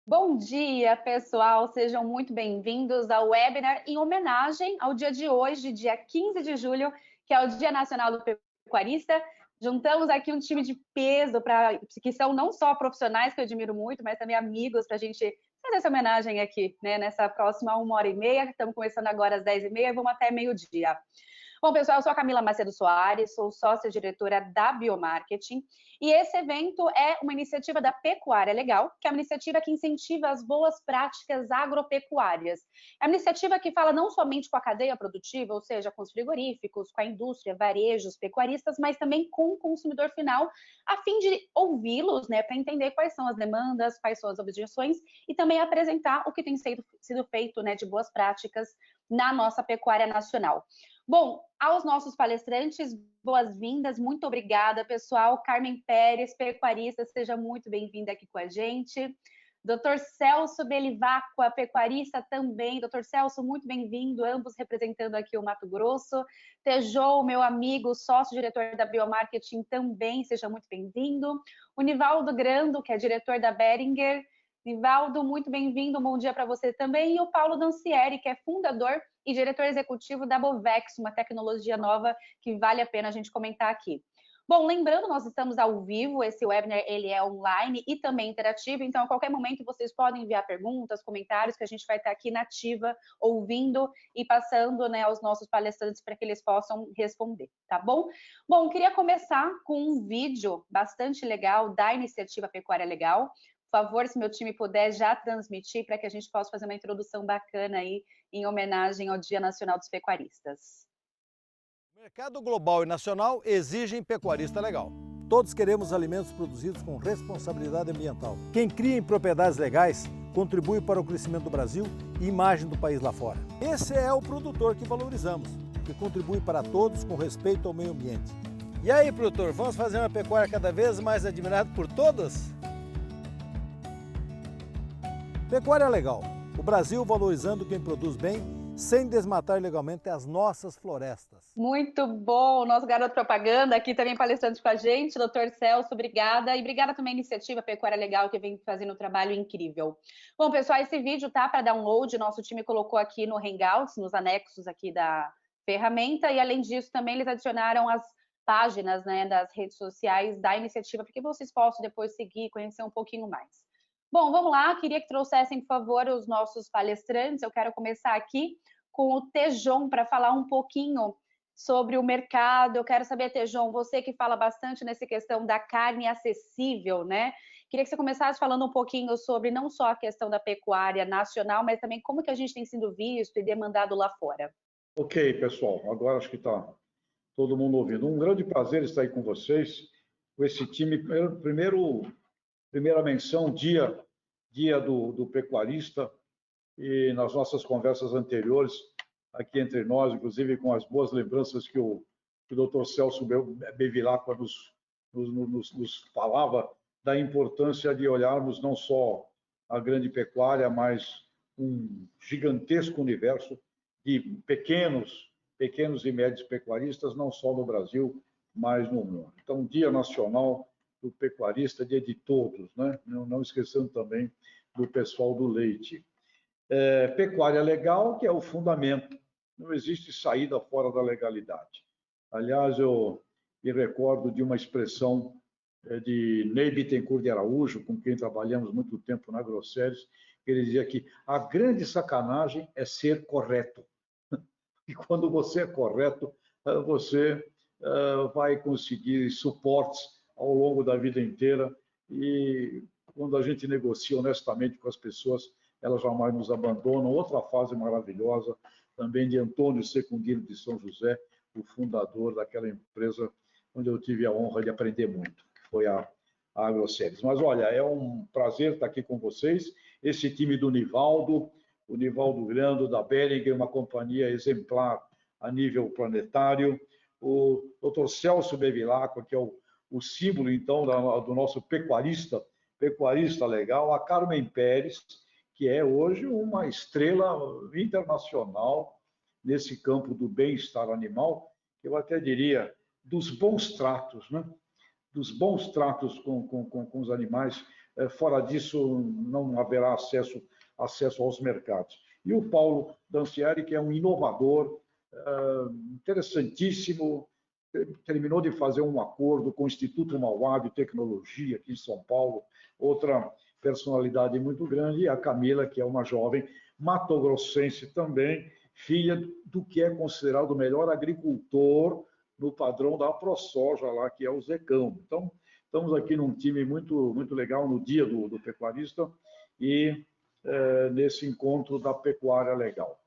Bom dia, pessoal! Sejam muito bem-vindos ao webinar em homenagem ao dia de hoje, dia 15 de julho, que é o Dia Nacional do Pecuarista. Juntamos aqui um time de peso, que são não só profissionais, que eu admiro muito, mas também amigos, para a gente fazer essa homenagem aqui, né, nessa próxima 1h30. Estamos começando agora às 10h30 e vamos até meio-dia. Bom, pessoal, eu sou a Camila Macedo Soares, sou sócia-diretora da Biomarketing, e esse evento é uma iniciativa da Pecuária Legal, que é uma iniciativa que incentiva as boas práticas agropecuárias. É uma iniciativa que fala não somente com a cadeia produtiva, ou seja, com os frigoríficos, com a indústria, varejos, pecuaristas, mas também com o consumidor final, a fim de ouvi-los, né, para entender quais são as demandas, quais são as objeções, e também apresentar o que tem sido feito, né, de boas práticas na nossa pecuária nacional. Bom, aos nossos palestrantes, boas-vindas, muito obrigada, pessoal. Carmen Pérez, pecuarista, seja muito bem-vinda aqui com a gente. Dr. Celso Belivacqua, pecuarista também. Dr. Celso, muito bem-vindo, ambos representando aqui o Mato Grosso. Tejou, meu amigo, sócio-diretor da Biomarketing também, seja muito bem-vindo. O Nivaldo Grando, que é diretor da Beringer. Nivaldo, muito bem-vindo, um bom dia para você também. E o Paulo Dancieri, que é fundador e diretor executivo da Bovex, uma tecnologia nova que vale a pena a gente comentar aqui. Bom, lembrando, nós estamos ao vivo, esse webinar ele é online e também interativo, então a qualquer momento vocês podem enviar perguntas, comentários, que a gente vai estar aqui na ativa, ouvindo e passando, né, aos nossos palestrantes para que eles possam responder, tá bom? Bom, queria começar com um vídeo bastante legal da iniciativa Pecuária Legal. Por favor, se meu time puder já transmitir para que a gente possa fazer uma introdução bacana aí em homenagem ao Dia Nacional dos Pecuaristas. O mercado global e nacional exigem pecuarista legal. Todos queremos alimentos produzidos com responsabilidade ambiental. Quem cria em propriedades legais contribui para o crescimento do Brasil e imagem do país lá fora. Esse é o produtor que valorizamos, que contribui para todos com respeito ao meio ambiente. E aí, produtor, vamos fazer uma pecuária cada vez mais admirada por todos? Pecuária legal. O Brasil valorizando quem produz bem, sem desmatar ilegalmente as nossas florestas. Muito bom, nosso garoto propaganda aqui também palestrante com a gente, doutor Celso, obrigada. E obrigada também à iniciativa Pecuária Legal, que vem fazendo um trabalho incrível. Bom, pessoal, esse vídeo tá para download, nosso time colocou aqui no Hangouts, nos anexos aqui da ferramenta, e além disso também eles adicionaram as páginas, né, das redes sociais da iniciativa, para que vocês possam depois seguir, conhecer um pouquinho mais. Bom, vamos lá, queria que trouxessem, por favor, os nossos palestrantes. Eu quero começar aqui com o Tejon para falar um pouquinho sobre o mercado. Eu quero saber, Tejon, você que fala bastante nessa questão da carne acessível, né? Queria que você começasse falando um pouquinho sobre não só a questão da pecuária nacional, mas também como que a gente tem sido visto e demandado lá fora. Ok, pessoal, agora acho que está todo mundo ouvindo. Um grande prazer estar aí com vocês, com esse time. Primeira menção, dia do pecuarista, e nas nossas conversas anteriores, aqui entre nós, inclusive com as boas lembranças que o Dr. Celso Belivacqua nos falava, da importância de olharmos não só a grande pecuária, mas um gigantesco universo de pequenos e médios pecuaristas, não só no Brasil, mas no mundo. Então, Dia Nacional do Pecuarista, dia de todos, né? Não esquecendo também do pessoal do leite. Pecuária legal, que é o fundamento. Não existe saída fora da legalidade. Aliás, eu me recordo de uma expressão de Ney Bittencourt de Araújo, com quem trabalhamos muito tempo na Grosseries, que ele dizia que a grande sacanagem é ser correto. E quando você é correto, você vai conseguir suportes ao longo da vida inteira, e quando a gente negocia honestamente com as pessoas, elas jamais nos abandonam. Outra fase maravilhosa também de Antônio Secundino de São José, o fundador daquela empresa onde eu tive a honra de aprender muito, que foi a Agrosséries. Mas olha, é um prazer estar aqui com vocês, esse time do Nivaldo, o Nivaldo Grando, da Beringer, uma companhia exemplar a nível planetário, o Dr. Celso Belivacqua, que é o símbolo, então, do nosso pecuarista legal, a Carmen Pérez, que é hoje uma estrela internacional nesse campo do bem-estar animal, eu até diria dos bons tratos, né? Dos bons tratos com os animais, fora disso não haverá acesso aos mercados. E o Paulo Dancieri, que é um inovador interessantíssimo, terminou de fazer um acordo com o Instituto Mauá de Tecnologia aqui em São Paulo, outra personalidade muito grande, e a Camila, que é uma jovem matogrossense também, filha do que é considerado o melhor agricultor no padrão da ProSoja lá, que é o Zecão. Então, estamos aqui num time muito, muito legal no dia do pecuarista e nesse encontro da pecuária legal.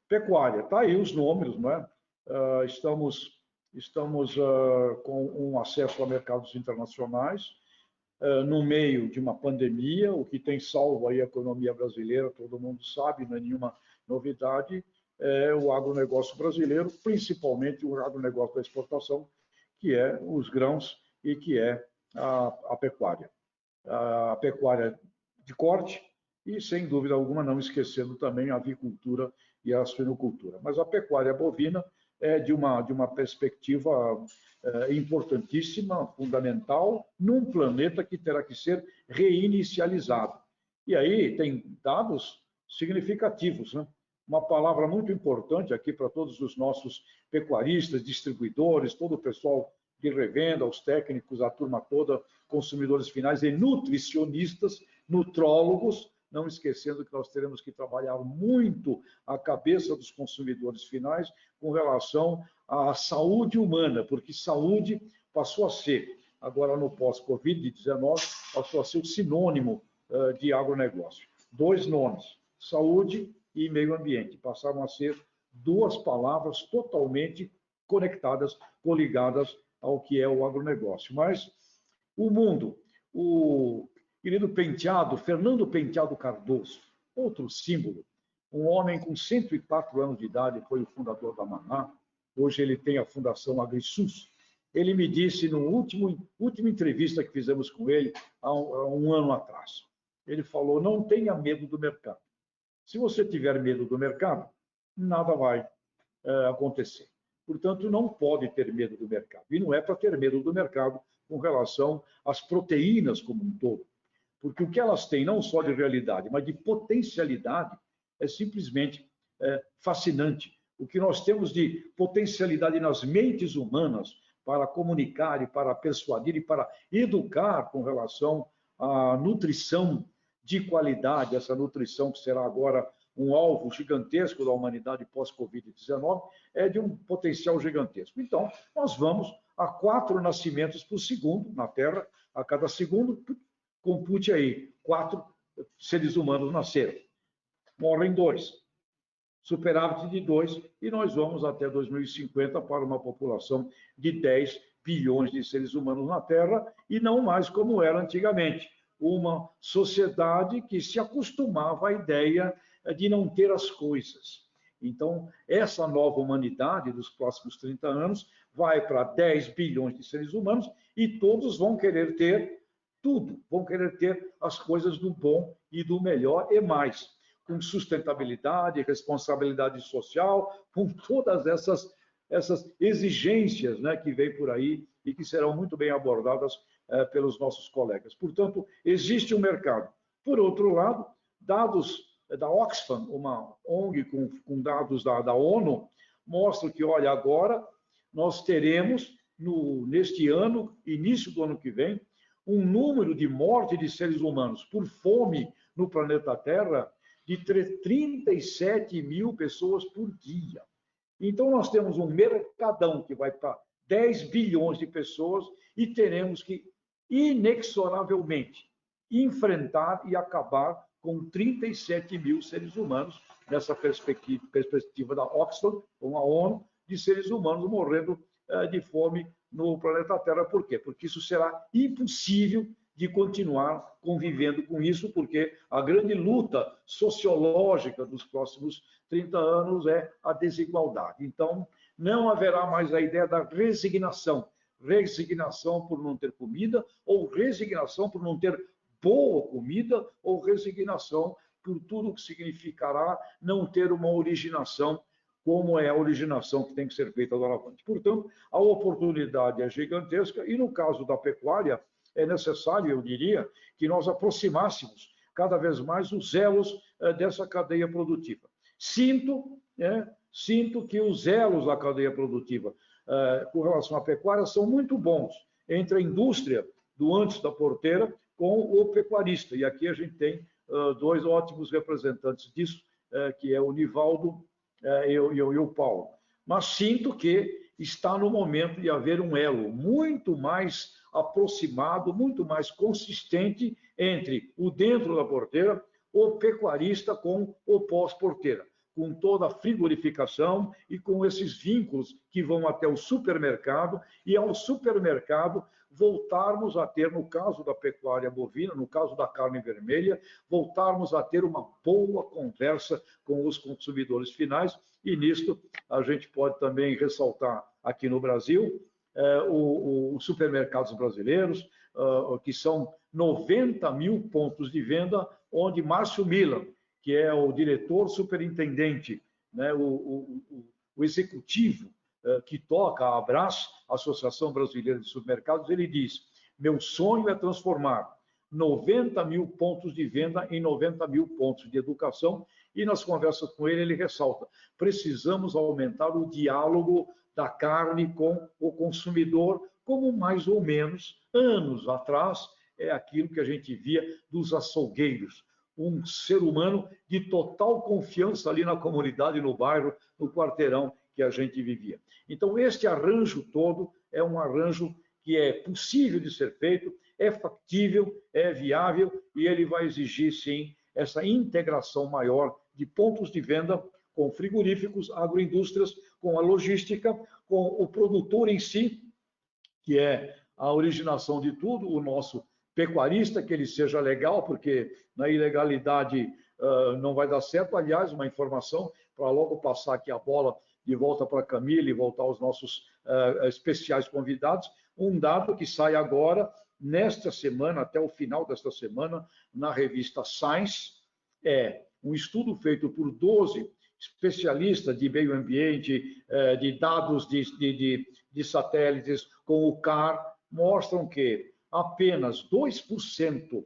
Pecuária, tá aí os números, não é? Estamos com um acesso a mercados internacionais, no meio de uma pandemia, o que tem salvo aí a economia brasileira, todo mundo sabe, não é nenhuma novidade, é o agronegócio brasileiro, principalmente o agronegócio da exportação, que é os grãos e que é a pecuária. A pecuária de corte e, sem dúvida alguma, não esquecendo também a avicultura e a suinocultura. Mas a pecuária bovina é de uma perspectiva importantíssima, fundamental, num planeta que terá que ser reinicializado. E aí tem dados significativos, né? Uma palavra muito importante aqui para todos os nossos pecuaristas, distribuidores, todo o pessoal de revenda, os técnicos, a turma toda, consumidores finais e nutricionistas, nutrólogos, não esquecendo que nós teremos que trabalhar muito a cabeça dos consumidores finais com relação à saúde humana, porque saúde passou a ser, agora no pós-Covid-19, passou a ser o sinônimo de agronegócio. Dois nomes, saúde e meio ambiente, passaram a ser duas palavras totalmente conectadas, coligadas ao que é o agronegócio. Mas o mundo, o querido Penteado, Fernando Penteado Cardoso, outro símbolo, um homem com 104 anos de idade, foi o fundador da Maná, hoje ele tem a Fundação AgriSUS. Ele me disse, no última entrevista que fizemos com ele, há um ano atrás, ele falou, não tenha medo do mercado. Se você tiver medo do mercado, nada vai acontecer. Portanto, não pode ter medo do mercado. E não é para ter medo do mercado com relação às proteínas como um todo. Porque o que elas têm, não só de realidade, mas de potencialidade, é simplesmente fascinante. O que nós temos de potencialidade nas mentes humanas para comunicar e para persuadir e para educar com relação à nutrição de qualidade, essa nutrição que será agora um alvo gigantesco da humanidade pós-Covid-19, é de um potencial gigantesco. Então, nós vamos a 4 nascimentos por segundo na Terra, a cada segundo, compute aí, 4 seres humanos nasceram. Morrem 2. Superávit de 2, e nós vamos até 2050 para uma população de 10 bilhões de seres humanos na Terra, e não mais como era antigamente. Uma sociedade que se acostumava à ideia de não ter as coisas. Então, essa nova humanidade dos próximos 30 anos vai para 10 bilhões de seres humanos e todos vão querer ter tudo, vão querer ter as coisas do bom e do melhor e mais, com sustentabilidade, responsabilidade social, com todas essas exigências, né, que vêm por aí e que serão muito bem abordadas pelos nossos colegas. Portanto, existe um mercado. Por outro lado, dados da Oxfam, uma ONG com dados da ONU, mostram que, olha, agora nós teremos, neste ano, início do ano que vem, um número de morte de seres humanos por fome no planeta Terra de 37 mil pessoas por dia. Então, nós temos um mercadão que vai para 10 bilhões de pessoas e teremos que, inexoravelmente, enfrentar e acabar com 37 mil seres humanos, nessa perspectiva da Oxfam, com a ONU, de seres humanos morrendo de fome no planeta Terra. Por quê? Porque isso será impossível de continuar convivendo com isso, porque a grande luta sociológica dos próximos 30 anos é a desigualdade. Então, não haverá mais a ideia da resignação por não ter comida, ou resignação por não ter boa comida, ou resignação por tudo que significará não ter uma originação como é a originação que tem que ser feita do avante. Portanto, a oportunidade é gigantesca e, no caso da pecuária, é necessário, eu diria, que nós aproximássemos cada vez mais os elos dessa cadeia produtiva. Sinto que os elos da cadeia produtiva com relação à pecuária são muito bons entre a indústria do antes da porteira com o pecuarista. E aqui a gente tem dois ótimos representantes disso, que é o Nivaldo e o Paulo. Mas sinto que está no momento de haver um elo muito mais aproximado, muito mais consistente entre o dentro da porteira, o pecuarista com o pós-porteira, com toda a frigorificação e com esses vínculos que vão até o supermercado, e ao supermercado voltarmos a ter, no caso da pecuária bovina, no caso da carne vermelha, voltarmos a ter uma boa conversa com os consumidores finais, e nisto a gente pode também ressaltar aqui no Brasil os supermercados brasileiros, que são 90 mil pontos de venda, onde Márcio Milan, que é o diretor superintendente, né, o executivo que toca a Abras, Associação Brasileira de Supermercados, ele diz: meu sonho é transformar 90 mil pontos de venda em 90 mil pontos de educação. E nas conversas com ele ressalta: precisamos aumentar o diálogo da carne com o consumidor, como mais ou menos anos atrás é aquilo que a gente via dos açougueiros. Um ser humano de total confiança ali na comunidade, no bairro, no quarteirão que a gente vivia. Então, este arranjo todo é um arranjo que é possível de ser feito, é factível, é viável, e ele vai exigir, sim, essa integração maior de pontos de venda com frigoríficos, agroindústrias, com a logística, com o produtor em si, que é a originação de tudo, o nosso pecuarista, que ele seja legal, porque na ilegalidade não vai dar certo. Aliás, uma informação, para logo passar aqui a bola de volta para a Camila e voltar aos nossos especiais convidados, um dado que sai agora, nesta semana, até o final desta semana, na revista Science, é um estudo feito por 12 especialistas de meio ambiente, de dados de satélites, com o CAR, mostram que apenas 2%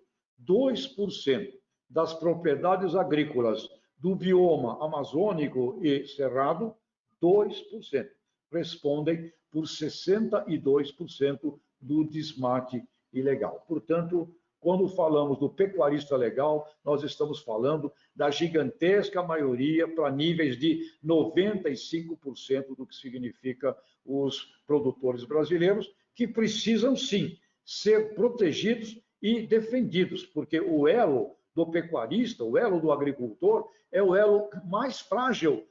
das propriedades agrícolas do bioma amazônico e cerrado, 2%, respondem por 62% do desmate ilegal. Portanto, quando falamos do pecuarista legal, nós estamos falando da gigantesca maioria para níveis de 95% do que significa os produtores brasileiros, que precisam, sim, ser protegidos e defendidos, porque o elo do pecuarista, o elo do agricultor, é o elo mais frágil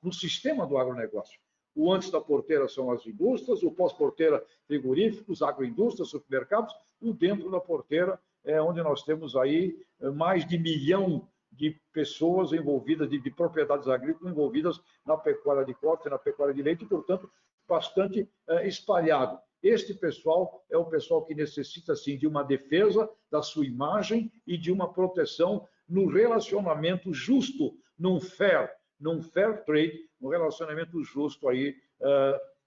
no sistema do agronegócio. O antes da porteira são as indústrias, o pós-porteira frigoríficos, agroindústrias, supermercados, o dentro da porteira é onde nós temos aí mais de 1 milhão de pessoas envolvidas, de propriedades agrícolas envolvidas na pecuária de corte, na pecuária de leite, e, portanto, bastante espalhado. Este pessoal é o pessoal que necessita, sim, de uma defesa da sua imagem e de uma proteção no relacionamento justo, num fair trade, um relacionamento justo aí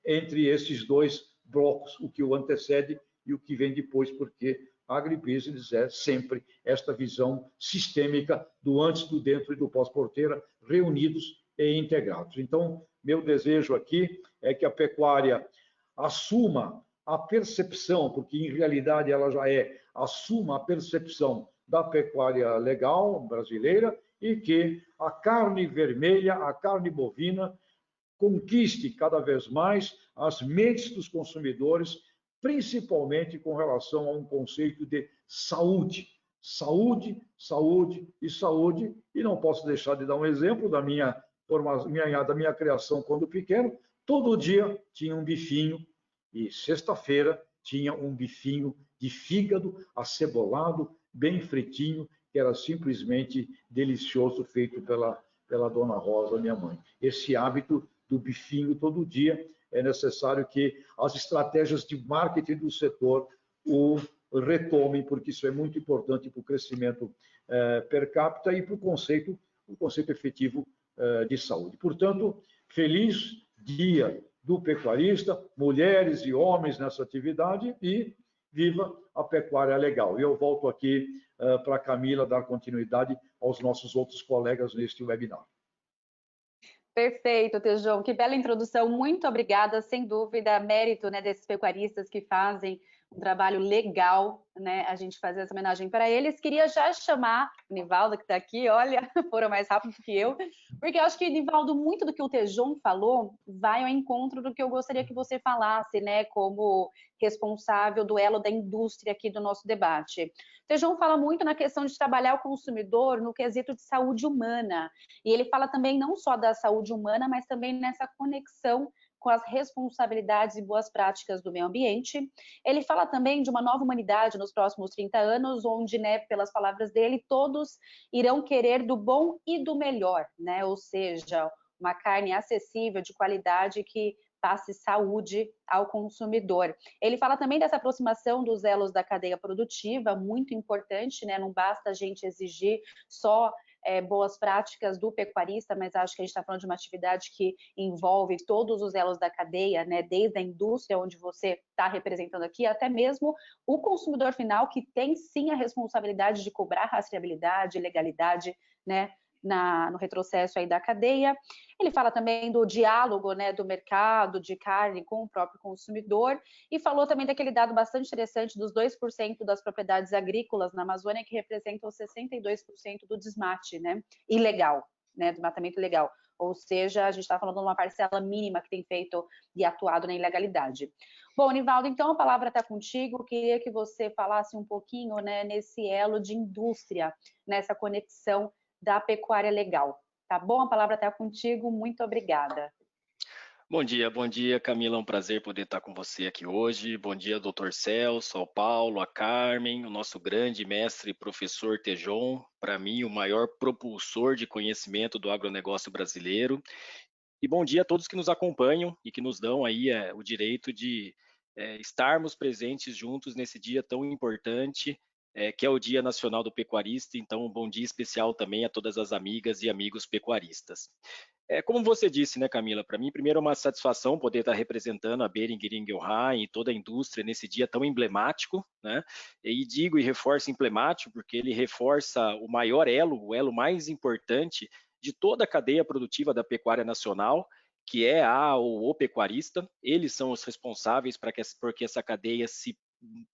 entre esses dois blocos, o que o antecede e o que vem depois, porque a agribusiness é sempre esta visão sistêmica do antes, do dentro e do pós-porteira, reunidos e integrados. Então, meu desejo aqui é que a pecuária assuma a percepção, porque em realidade ela já assuma a percepção da pecuária legal brasileira, e que a carne vermelha, a carne bovina, conquiste cada vez mais as mentes dos consumidores, principalmente com relação a um conceito de saúde. Saúde, saúde e saúde. E não posso deixar de dar um exemplo da minha criação quando pequeno. Todo dia tinha um bifinho, e sexta-feira tinha um bifinho de fígado acebolado, bem fritinho, que era simplesmente delicioso, feito pela dona Rosa, minha mãe. Esse hábito do bifinho todo dia, é necessário que as estratégias de marketing do setor o retomem, porque isso é muito importante para o crescimento per capita e para o conceito efetivo de saúde. Portanto, feliz dia do pecuarista, mulheres e homens nessa atividade, e Viva a pecuária legal. E eu volto aqui para a Camila dar continuidade aos nossos outros colegas neste webinar. Perfeito, Tejão. Que bela introdução. Muito obrigada. Sem dúvida, mérito, né, desses pecuaristas que fazem um trabalho legal, né? A gente fazer essa homenagem para eles. Queria já chamar o Nivaldo, que está aqui, olha, foram mais rápido que eu, porque eu acho que, Nivaldo, muito do que o Tejão falou vai ao encontro do que eu gostaria que você falasse, né, como responsável do elo da indústria aqui do nosso debate. O Tejão fala muito na questão de trabalhar o consumidor no quesito de saúde humana, e ele fala também não só da saúde humana, mas também nessa conexão com as responsabilidades e boas práticas do meio ambiente. Ele fala também de uma nova humanidade nos próximos 30 anos, onde, né, pelas palavras dele, todos irão querer do bom e do melhor, né? Ou seja, uma carne acessível, de qualidade, que passe saúde ao consumidor. Ele fala também dessa aproximação dos elos da cadeia produtiva, muito importante, né? Não basta a gente exigir só boas práticas do pecuarista, mas acho que a gente está falando de uma atividade que envolve todos os elos da cadeia, né, desde a indústria, onde você está representando aqui, até mesmo o consumidor final, que tem sim a responsabilidade de cobrar rastreabilidade, legalidade, né, no retrocesso aí da cadeia. Ele fala também do diálogo, né, do mercado de carne com o próprio consumidor, e falou também daquele dado bastante interessante dos 2% das propriedades agrícolas na Amazônia, que representam 62% do desmate, né, ilegal, né, do desmatamento ilegal. Ou seja, a gente está falando de uma parcela mínima que tem feito e atuado na ilegalidade. Bom, Nivaldo, então a palavra está contigo. Queria que você falasse um pouquinho, né, nesse elo de indústria, nessa conexão da pecuária legal. Tá bom? A palavra está contigo. Muito obrigada. Bom dia, Camila. É um prazer poder estar com você aqui hoje. Bom dia, doutor Celso, ao Paulo, a Carmen, o nosso grande mestre e professor Tejon, para mim, o maior propulsor de conhecimento do agronegócio brasileiro. E bom dia a todos que nos acompanham e que nos dão aí o direito de estarmos presentes juntos nesse dia tão importante, que é o Dia Nacional do Pecuarista. Então, um bom dia especial também a todas as amigas e amigos pecuaristas. Como você disse, né, Camila, para mim, primeiro é uma satisfação poder estar representando a Boehringer Ingelheim e toda a indústria nesse dia tão emblemático, né? E digo e reforço emblemático porque ele reforça o maior elo, o elo mais importante de toda a cadeia produtiva da pecuária nacional, que é a ou o pecuarista. Eles são os responsáveis para que essa cadeia se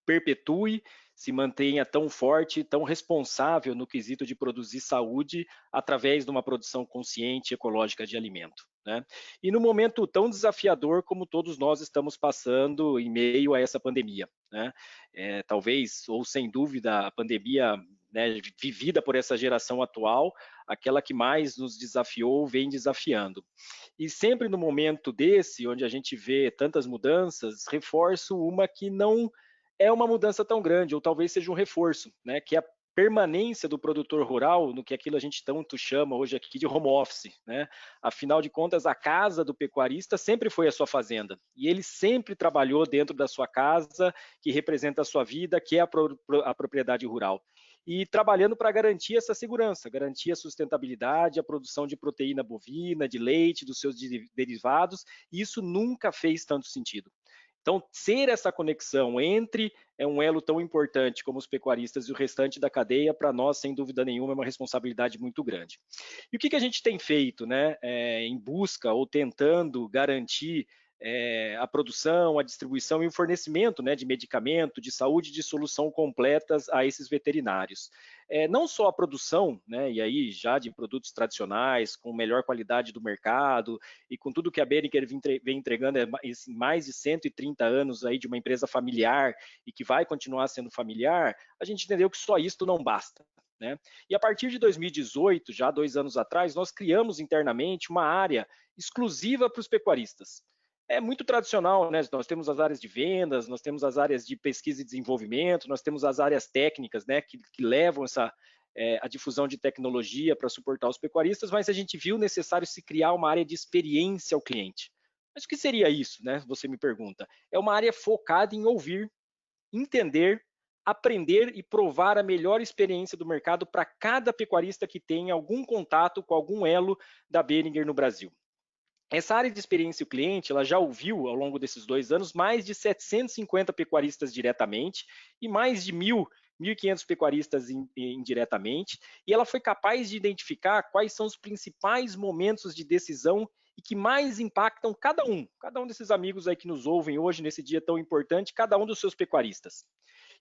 perpetue, se mantenha tão forte, tão responsável no quesito de produzir saúde através de uma produção consciente e ecológica de alimento, né? E no momento tão desafiador como todos nós estamos passando em meio a essa pandemia, né? Talvez, ou sem dúvida, a pandemia, né, vivida por essa geração atual, aquela que mais nos desafiou, vem desafiando. E sempre no momento desse, onde a gente vê tantas mudanças, reforço uma que não é uma mudança tão grande, ou talvez seja um reforço, né, que é a permanência do produtor rural no que aquilo a gente tanto chama hoje aqui de home office, né? Afinal de contas, a casa do pecuarista sempre foi a sua fazenda, e ele sempre trabalhou dentro da sua casa, que representa a sua vida, que é a propriedade rural. E trabalhando para garantir essa segurança, garantir a sustentabilidade, a produção de proteína bovina, de leite, dos seus derivados, e isso nunca fez tanto sentido. Então, ser essa conexão entre um elo tão importante como os pecuaristas e o restante da cadeia, para nós, sem dúvida nenhuma, é uma responsabilidade muito grande. E o que a gente tem feito, né, em busca ou tentando garantir a produção, a distribuição e o fornecimento, né, de medicamento, de saúde, de solução completas a esses veterinários. Não só a produção, né, e aí já de produtos tradicionais, com melhor qualidade do mercado e com tudo que a Boehringer vem entregando mais de 130 anos aí de uma empresa familiar e que vai continuar sendo familiar, a gente entendeu que só isto não basta, né? E a partir de 2018, já 2 anos atrás, nós criamos internamente uma área exclusiva para os pecuaristas. É muito tradicional, né? Nós temos as áreas de vendas, nós temos as áreas de pesquisa e desenvolvimento, nós temos as áreas técnicas, né, que levam a difusão de tecnologia para suportar os pecuaristas, mas a gente viu necessário se criar uma área de experiência ao cliente. Mas o que seria isso, né? Você me pergunta. É uma área focada em ouvir, entender, aprender e provar a melhor experiência do mercado para cada pecuarista que tenha algum contato com algum elo da Boehringer no Brasil. Essa área de experiência do cliente, ela já ouviu ao longo desses 2 anos mais de 750 pecuaristas diretamente e mais de 1.500 pecuaristas indiretamente, e ela foi capaz de identificar quais são os principais momentos de decisão e que mais impactam cada um desses amigos aí que nos ouvem hoje nesse dia tão importante, cada um dos seus pecuaristas.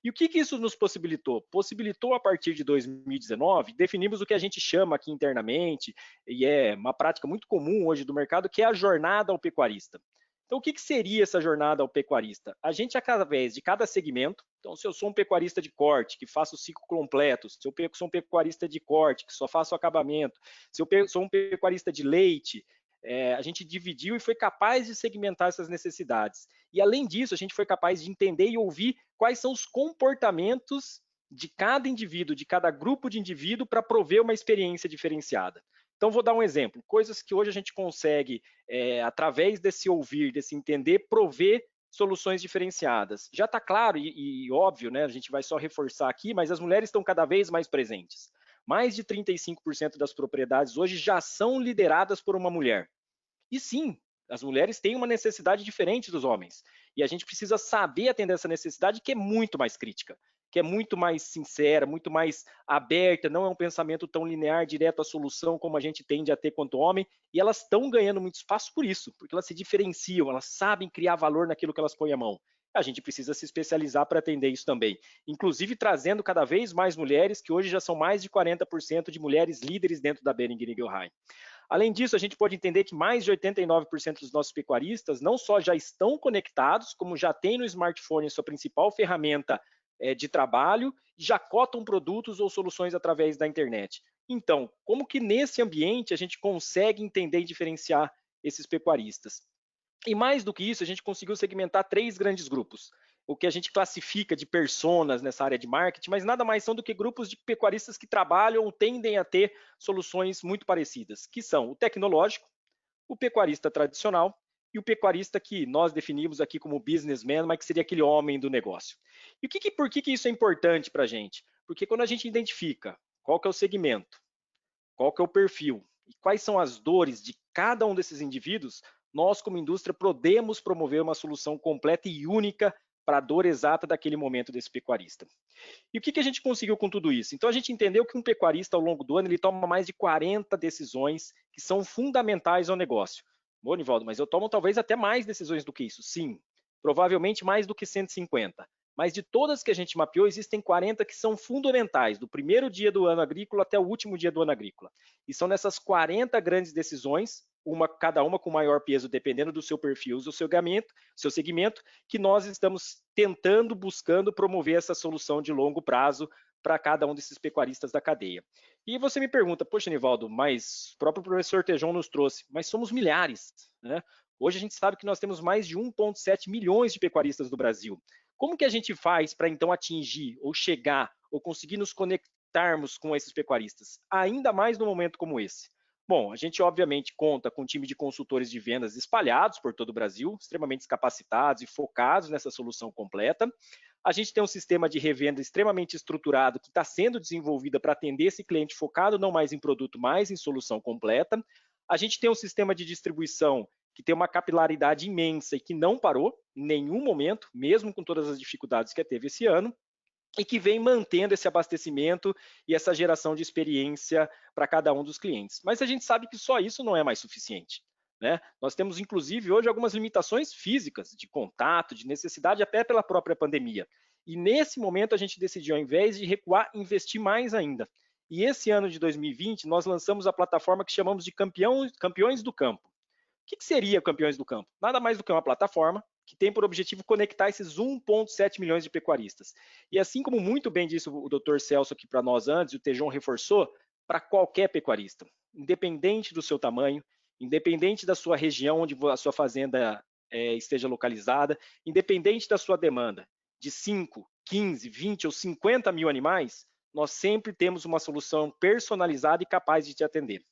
E o que isso nos possibilitou? Possibilitou, a partir de 2019, definimos o que a gente chama aqui internamente, e é uma prática muito comum hoje do mercado, que é a jornada ao pecuarista. Então, o que seria essa jornada ao pecuarista? A gente, através de cada segmento, então, se eu sou um pecuarista de corte, que faço o ciclo completo, se eu sou um pecuarista de corte, que só faço o acabamento, se eu sou um pecuarista de leite, a gente dividiu e foi capaz de segmentar essas necessidades. E, além disso, a gente foi capaz de entender e ouvir quais são os comportamentos de cada indivíduo, de cada grupo de indivíduo, para prover uma experiência diferenciada. Então, vou dar um exemplo. Coisas que hoje a gente consegue, através desse ouvir, desse entender, prover soluções diferenciadas. Já está claro e óbvio, né? A gente vai só reforçar aqui, mas as mulheres estão cada vez mais presentes. Mais de 35% das propriedades hoje já são lideradas por uma mulher. E sim, as mulheres têm uma necessidade diferente dos homens. E a gente precisa saber atender essa necessidade, que é muito mais crítica, que é muito mais sincera, muito mais aberta, não é um pensamento tão linear, direto à solução, como a gente tende a ter quanto homem, e elas estão ganhando muito espaço por isso, porque elas se diferenciam, elas sabem criar valor naquilo que elas põem a mão. A gente precisa se especializar para atender isso também, inclusive trazendo cada vez mais mulheres, que hoje já são mais de 40% de mulheres líderes dentro da Boehringer Ingelheim. Além disso, a gente pode entender que mais de 89% dos nossos pecuaristas não só já estão conectados, como já têm no smartphone a sua principal ferramenta de trabalho e já cotam produtos ou soluções através da internet. Então, como que nesse ambiente a gente consegue entender e diferenciar esses pecuaristas? E mais do que isso, a gente conseguiu segmentar 3 grandes grupos. O que a gente classifica de personas nessa área de marketing, mas nada mais são do que grupos de pecuaristas que trabalham ou tendem a ter soluções muito parecidas, que são o tecnológico, o pecuarista tradicional e o pecuarista que nós definimos aqui como businessman, mas que seria aquele homem do negócio. E por que isso é importante para a gente? Porque quando a gente identifica qual que é o segmento, qual que é o perfil e quais são as dores de cada um desses indivíduos, nós, como indústria, podemos promover uma solução completa e única para a dor exata daquele momento desse pecuarista. E o que a gente conseguiu com tudo isso? Então, a gente entendeu que um pecuarista, ao longo do ano, ele toma mais de 40 decisões que são fundamentais ao negócio. Bom, Nivaldo, mas eu tomo talvez até mais decisões do que isso. Sim, provavelmente mais do que 150. Mas de todas que a gente mapeou, existem 40 que são fundamentais, do primeiro dia do ano agrícola até o último dia do ano agrícola. E são nessas 40 grandes decisões, cada uma com maior peso, dependendo do seu perfil, do seu segmento, que nós estamos tentando, buscando promover essa solução de longo prazo para cada um desses pecuaristas da cadeia. E você me pergunta, poxa, Nivaldo, mas o próprio professor Tejon nos trouxe, mas somos milhares, né? Hoje a gente sabe que nós temos mais de 1,7 milhões de pecuaristas no Brasil. Como que a gente faz para então atingir, ou chegar, ou conseguir nos conectarmos com esses pecuaristas, ainda mais num momento como esse? Bom, a gente obviamente conta com um time de consultores de vendas espalhados por todo o Brasil, extremamente capacitados e focados nessa solução completa. A gente tem um sistema de revenda extremamente estruturado que está sendo desenvolvido para atender esse cliente focado não mais em produto, mas em solução completa. A gente tem um sistema de distribuição que tem uma capilaridade imensa e que não parou em nenhum momento, mesmo com todas as dificuldades que teve esse ano, e que vem mantendo esse abastecimento e essa geração de experiência para cada um dos clientes. Mas a gente sabe que só isso não é mais suficiente, né? Nós temos, inclusive, hoje algumas limitações físicas de contato, de necessidade, até pela própria pandemia. E nesse momento a gente decidiu, ao invés de recuar, investir mais ainda. E esse ano de 2020, nós lançamos a plataforma que chamamos de Campeões do Campo. O que seria Campeões do Campo? Nada mais do que uma plataforma que tem por objetivo conectar esses 1,7 milhões de pecuaristas. E assim como muito bem disse o Dr. Celso aqui para nós antes, e o Tejon reforçou, para qualquer pecuarista, independente do seu tamanho, independente da sua região onde a sua fazenda esteja localizada, independente da sua demanda, de 5, 15, 20 ou 50 mil animais, nós sempre temos uma solução personalizada e capaz de te atender.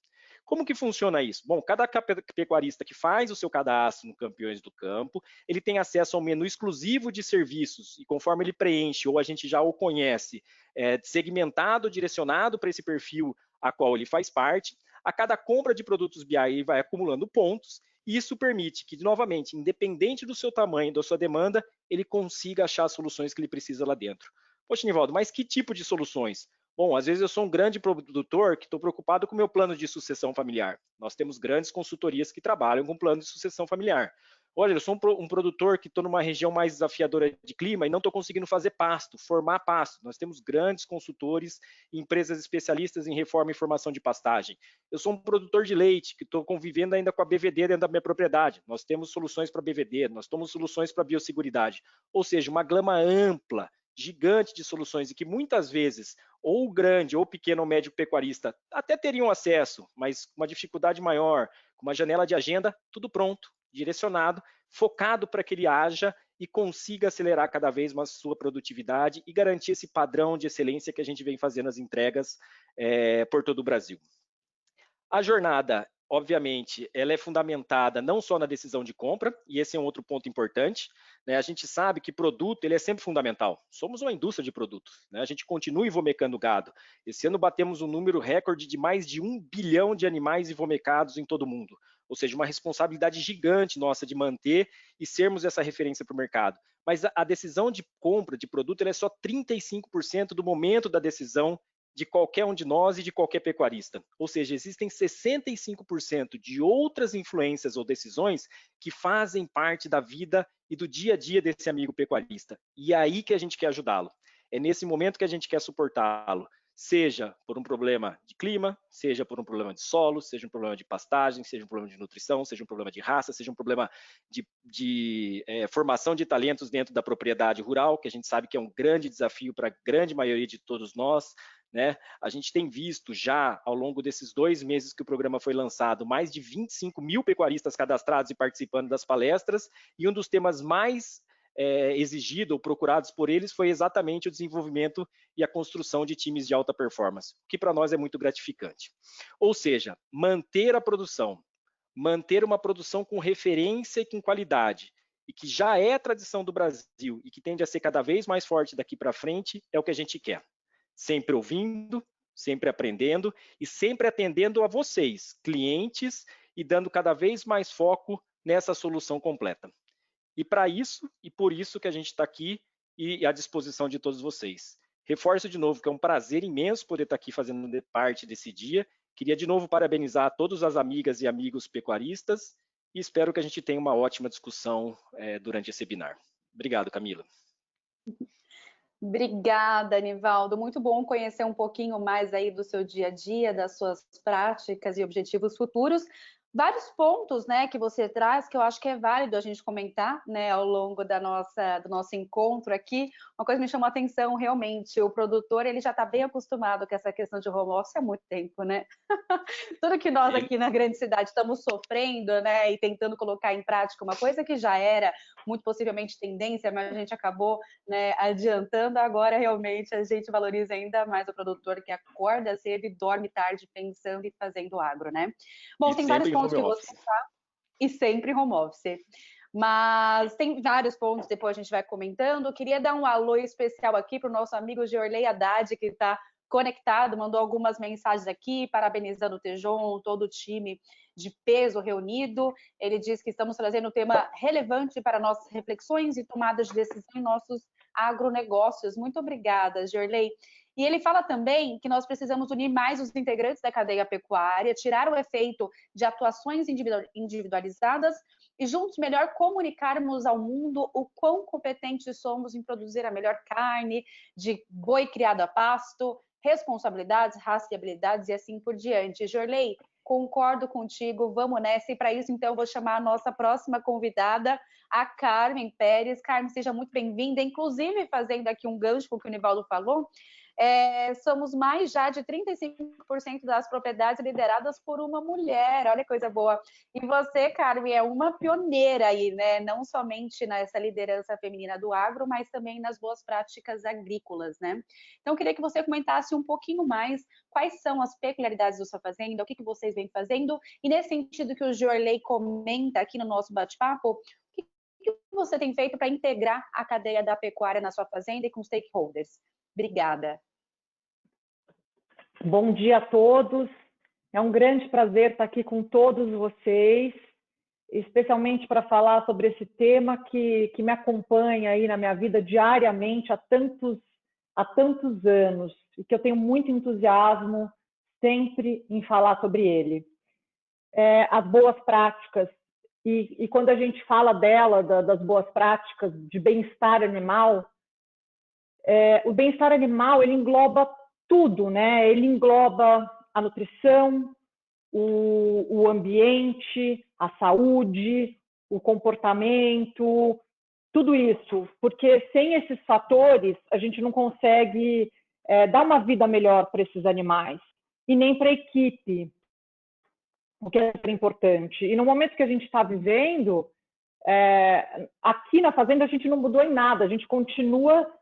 Como que funciona isso? Bom, cada pecuarista que faz o seu cadastro no Campeões do Campo, ele tem acesso ao menu exclusivo de serviços, e conforme ele preenche, ou a gente já o conhece, segmentado, direcionado para esse perfil a qual ele faz parte, a cada compra de produtos BI ele vai acumulando pontos, E isso permite que, novamente, independente do seu tamanho, da sua demanda, ele consiga achar as soluções que ele precisa lá dentro. Poxa, Nivaldo, mas que tipo de soluções? Bom, às vezes eu sou um grande produtor que estou preocupado com o meu plano de sucessão familiar. Nós temos grandes consultorias que trabalham com plano de sucessão familiar. Olha, eu sou um produtor que estou numa região mais desafiadora de clima e não estou conseguindo fazer pasto, formar pasto. Nós temos grandes consultores e empresas especialistas em reforma e formação de pastagem. Eu sou um produtor de leite que estou convivendo ainda com a BVD dentro da minha propriedade. Nós temos soluções para BVD, nós temos soluções para biosseguridade. Ou seja, uma gama ampla, gigante de soluções e que muitas vezes ou o grande ou pequeno ou médio pecuarista até teriam acesso, mas com uma dificuldade maior, com uma janela de agenda, tudo pronto, direcionado, focado para que ele haja e consiga acelerar cada vez mais sua produtividade e garantir esse padrão de excelência que a gente vem fazendo as entregas por todo o Brasil. A jornada, obviamente, ela é fundamentada não só na decisão de compra, e esse é um outro ponto importante, né? A gente sabe que produto ele é sempre fundamental. Somos uma indústria de produtos, né? A gente continua ivomecando gado. Esse ano batemos um número recorde de mais de 1 bilhão de animais ivomecados em todo o mundo. Ou seja, uma responsabilidade gigante nossa de manter e sermos essa referência para o mercado. Mas a decisão de compra de produto ela é só 35% do momento da decisão de qualquer um de nós e de qualquer pecuarista. Ou seja, existem 65% de outras influências ou decisões que fazem parte da vida e do dia a dia desse amigo pecuarista. E é aí que a gente quer ajudá-lo. É nesse momento que a gente quer suportá-lo, seja por um problema de clima, seja por um problema de solo, seja um problema de pastagem, seja um problema de nutrição, seja um problema de raça, seja um problema de formação de talentos dentro da propriedade rural, que a gente sabe que é um grande desafio para a grande maioria de todos nós, né? A gente tem visto já, ao longo desses 2 meses que o programa foi lançado, mais de 25 mil pecuaristas cadastrados e participando das palestras, e um dos temas mais exigido ou procurados por eles foi exatamente o desenvolvimento e a construção de times de alta performance, o que para nós é muito gratificante. Ou seja, manter a produção, manter uma produção com referência e com qualidade, e que já é tradição do Brasil e que tende a ser cada vez mais forte daqui para frente, é o que a gente quer. Sempre ouvindo, sempre aprendendo e sempre atendendo a vocês, clientes, e dando cada vez mais foco nessa solução completa. E para isso, e por isso que a gente está aqui e à disposição de todos vocês. Reforço de novo que é um prazer imenso poder estar aqui fazendo parte desse dia. Queria de novo parabenizar a todas as amigas e amigos pecuaristas e espero que a gente tenha uma ótima discussão durante esse webinar. Obrigado, Camila. Obrigada, Nivaldo. Muito bom conhecer um pouquinho mais aí do seu dia a dia, das suas práticas e objetivos futuros. Vários pontos, né, que você traz que eu acho que é válido a gente comentar, né, ao longo do nosso encontro aqui. Uma coisa que me chamou a atenção, realmente, o produtor, ele já está bem acostumado com essa questão de home office há muito tempo, né? Tudo que nós aqui na grande cidade estamos sofrendo, né, e tentando colocar em prática uma coisa que já era muito possivelmente tendência, mas a gente acabou, né, adiantando. Agora, realmente, a gente valoriza ainda mais o produtor que acorda cedo e dorme tarde pensando e fazendo agro, né? Bom, tem vários pontos que você tá, e sempre home office. Mas tem vários pontos, depois a gente vai comentando. Eu queria dar um alô especial aqui para o nosso amigo Georley Haddad, que está conectado, mandou algumas mensagens aqui, parabenizando o Tejon, todo o time de peso reunido. Ele diz que estamos trazendo um tema relevante para nossas reflexões e tomadas de decisão em nossos agronegócios. Muito obrigada, Georley. E ele fala também que nós precisamos unir mais os integrantes da cadeia pecuária, tirar o efeito de atuações individualizadas e juntos melhor comunicarmos ao mundo o quão competentes somos em produzir a melhor carne de boi criado a pasto, responsabilidades, rastreabilidades e assim por diante. Georley, concordo contigo, vamos nessa. E para isso, então, eu vou chamar a nossa próxima convidada, a Carmen Pérez. Carmen, seja muito bem-vinda. Inclusive, fazendo aqui um gancho com o que o Nivaldo falou, somos mais já de 35% das propriedades lideradas por uma mulher, olha que coisa boa. E você, Carmen, é uma pioneira aí, né? Não somente nessa liderança feminina do agro, mas também nas boas práticas agrícolas, né? Então, eu queria que você comentasse um pouquinho mais quais são as peculiaridades da sua fazenda, o que vocês vêm fazendo, e nesse sentido que o Georley comenta aqui no nosso bate-papo, o que você tem feito para integrar a cadeia da pecuária na sua fazenda e com stakeholders? Obrigada. Bom dia a todos. É um grande prazer estar aqui com todos vocês. especialmente para falar sobre esse tema que me acompanha aí na minha vida diariamente há tantos anos, e que eu tenho muito entusiasmo sempre em falar sobre ele. As boas práticas, e quando a gente fala das boas práticas de bem-estar animal, o bem-estar animal, ele engloba tudo, né? Ele engloba a nutrição, o ambiente, a saúde, o comportamento, tudo isso, porque sem esses fatores a gente não consegue dar uma vida melhor para esses animais e nem para a equipe, o que é importante. E no momento que a gente está vivendo, aqui na fazenda a gente não mudou em nada, a gente continua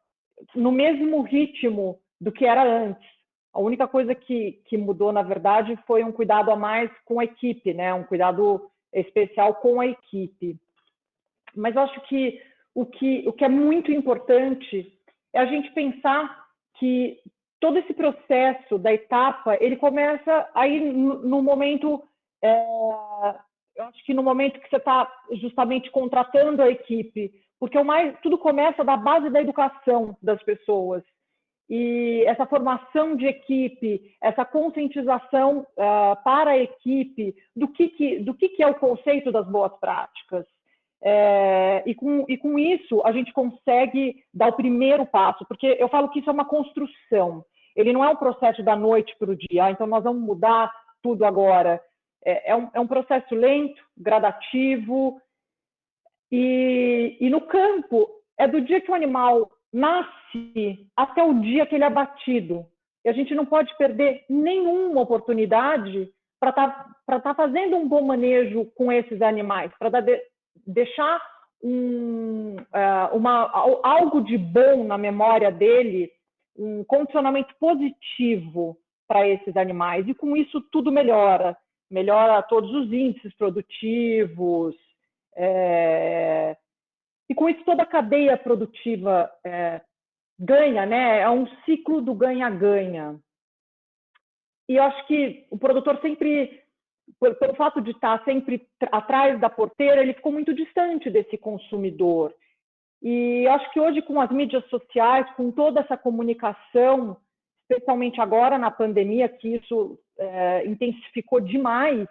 no mesmo ritmo do que era antes. A única coisa que mudou, na verdade, foi um cuidado a mais com a equipe, né? Um cuidado especial com a equipe. Mas eu acho que o que é muito importante é a gente pensar que todo esse processo da etapa, ele começa aí no momento, eu acho que no momento que você está justamente contratando a equipe, porque tudo começa da base da educação das pessoas. E essa formação de equipe, essa conscientização para a equipe do que é o conceito das boas práticas. E com isso a gente consegue dar o primeiro passo, porque eu falo que isso é uma construção, ele não é um processo da noite para o dia, então nós vamos mudar tudo agora. É um processo lento, gradativo, e no campo é do dia que o animal nasce até o dia que ele é abatido. E a gente não pode perder nenhuma oportunidade para estar fazendo um bom manejo com esses animais, para deixar algo de bom na memória dele, um condicionamento positivo para esses animais. E com isso tudo melhora todos os índices produtivos, e com isso toda a cadeia produtiva ganha, né? É um ciclo do ganha-ganha. E eu acho que o produtor sempre, pelo fato de estar sempre atrás da porteira, ele ficou muito distante desse consumidor. E eu acho que hoje, com as mídias sociais, com toda essa comunicação, especialmente agora na pandemia, que isso intensificou demais,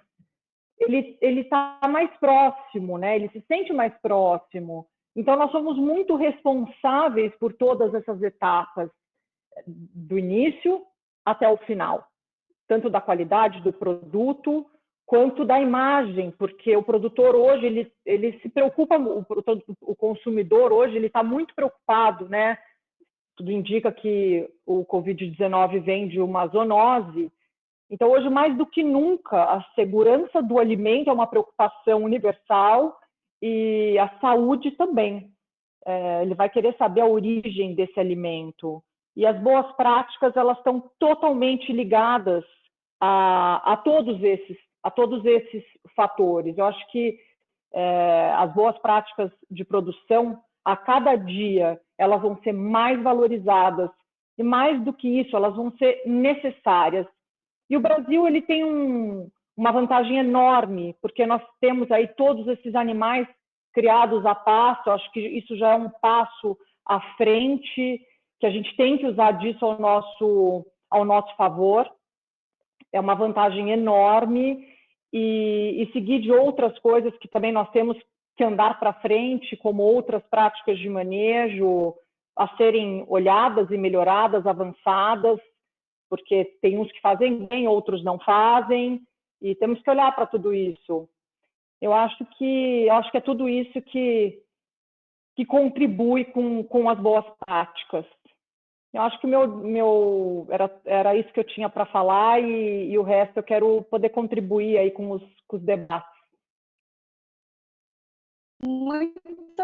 ele está mais próximo, né? Ele se sente mais próximo. Então, nós somos muito responsáveis por todas essas etapas, do início até o final, tanto da qualidade do produto, quanto da imagem, porque o produtor hoje, ele se preocupa, o consumidor hoje, ele está muito preocupado, né? Tudo indica que o Covid-19 vem de uma zoonose. Então, hoje, mais do que nunca, a segurança do alimento é uma preocupação universal e a saúde também. Ele vai querer saber a origem desse alimento. E as boas práticas, elas estão totalmente ligadas a todos esses fatores. Eu acho que as boas práticas de produção, a cada dia, elas vão ser mais valorizadas. E mais do que isso, elas vão ser necessárias. E o Brasil, ele tem uma vantagem enorme, porque nós temos aí todos esses animais criados a pasto. Acho que isso já é um passo à frente, que a gente tem que usar disso ao nosso favor. É uma vantagem enorme, e seguir de outras coisas que também nós temos que andar para frente, como outras práticas de manejo, a serem olhadas e melhoradas, avançadas, porque tem uns que fazem bem, outros não fazem, e temos que olhar para tudo isso. Eu acho que é tudo isso que contribui com as boas práticas. Eu acho que era isso que eu tinha para falar, e o resto eu quero poder contribuir aí com os debates. Muito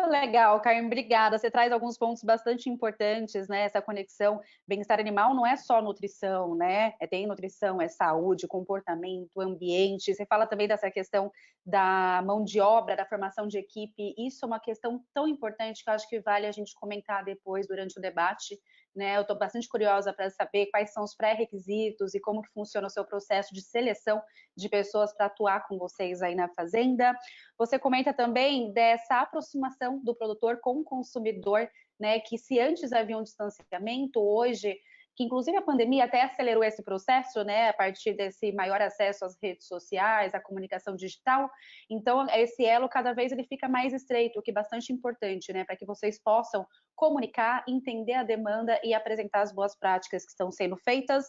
legal, Carmen, obrigada. Você traz alguns pontos bastante importantes, né? Essa conexão bem-estar animal não é só nutrição, né? Tem nutrição, é saúde, comportamento, ambiente. Você fala também dessa questão da mão de obra, da formação de equipe. Isso é uma questão tão importante que eu acho que vale a gente comentar depois durante o debate, né? Eu estou bastante curiosa para saber quais são os pré-requisitos e como que funciona o seu processo de seleção de pessoas para atuar com vocês aí na fazenda. Você comenta também dessa aproximação do produtor com o consumidor, né? Que se antes havia um distanciamento, hoje, que inclusive a pandemia até acelerou esse processo, né? A partir desse maior acesso às redes sociais, à comunicação digital. Então, esse elo cada vez ele fica mais estreito, o que é bastante importante, né? Para que vocês possam comunicar, entender a demanda e apresentar as boas práticas que estão sendo feitas.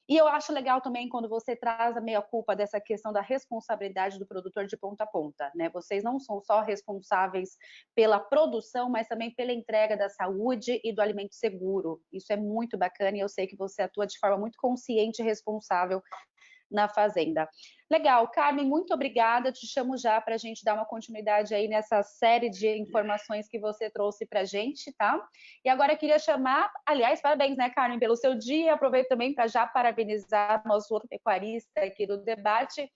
E eu acho legal também quando você traz a meia-culpa dessa questão da responsabilidade do produtor de ponta a ponta, né? Vocês não são só responsáveis pela produção, mas também pela entrega da saúde e do alimento seguro. Isso é muito bacana e eu sei que você atua de forma muito consciente e responsável na fazenda. Legal, Carmen, muito obrigada. Te chamo já para a gente dar uma continuidade aí nessa série de informações que você trouxe para a gente, tá? E agora eu queria chamar, aliás, parabéns, né, Carmen, pelo seu dia. Aproveito também para já parabenizar nosso outro pecuarista aqui do debate,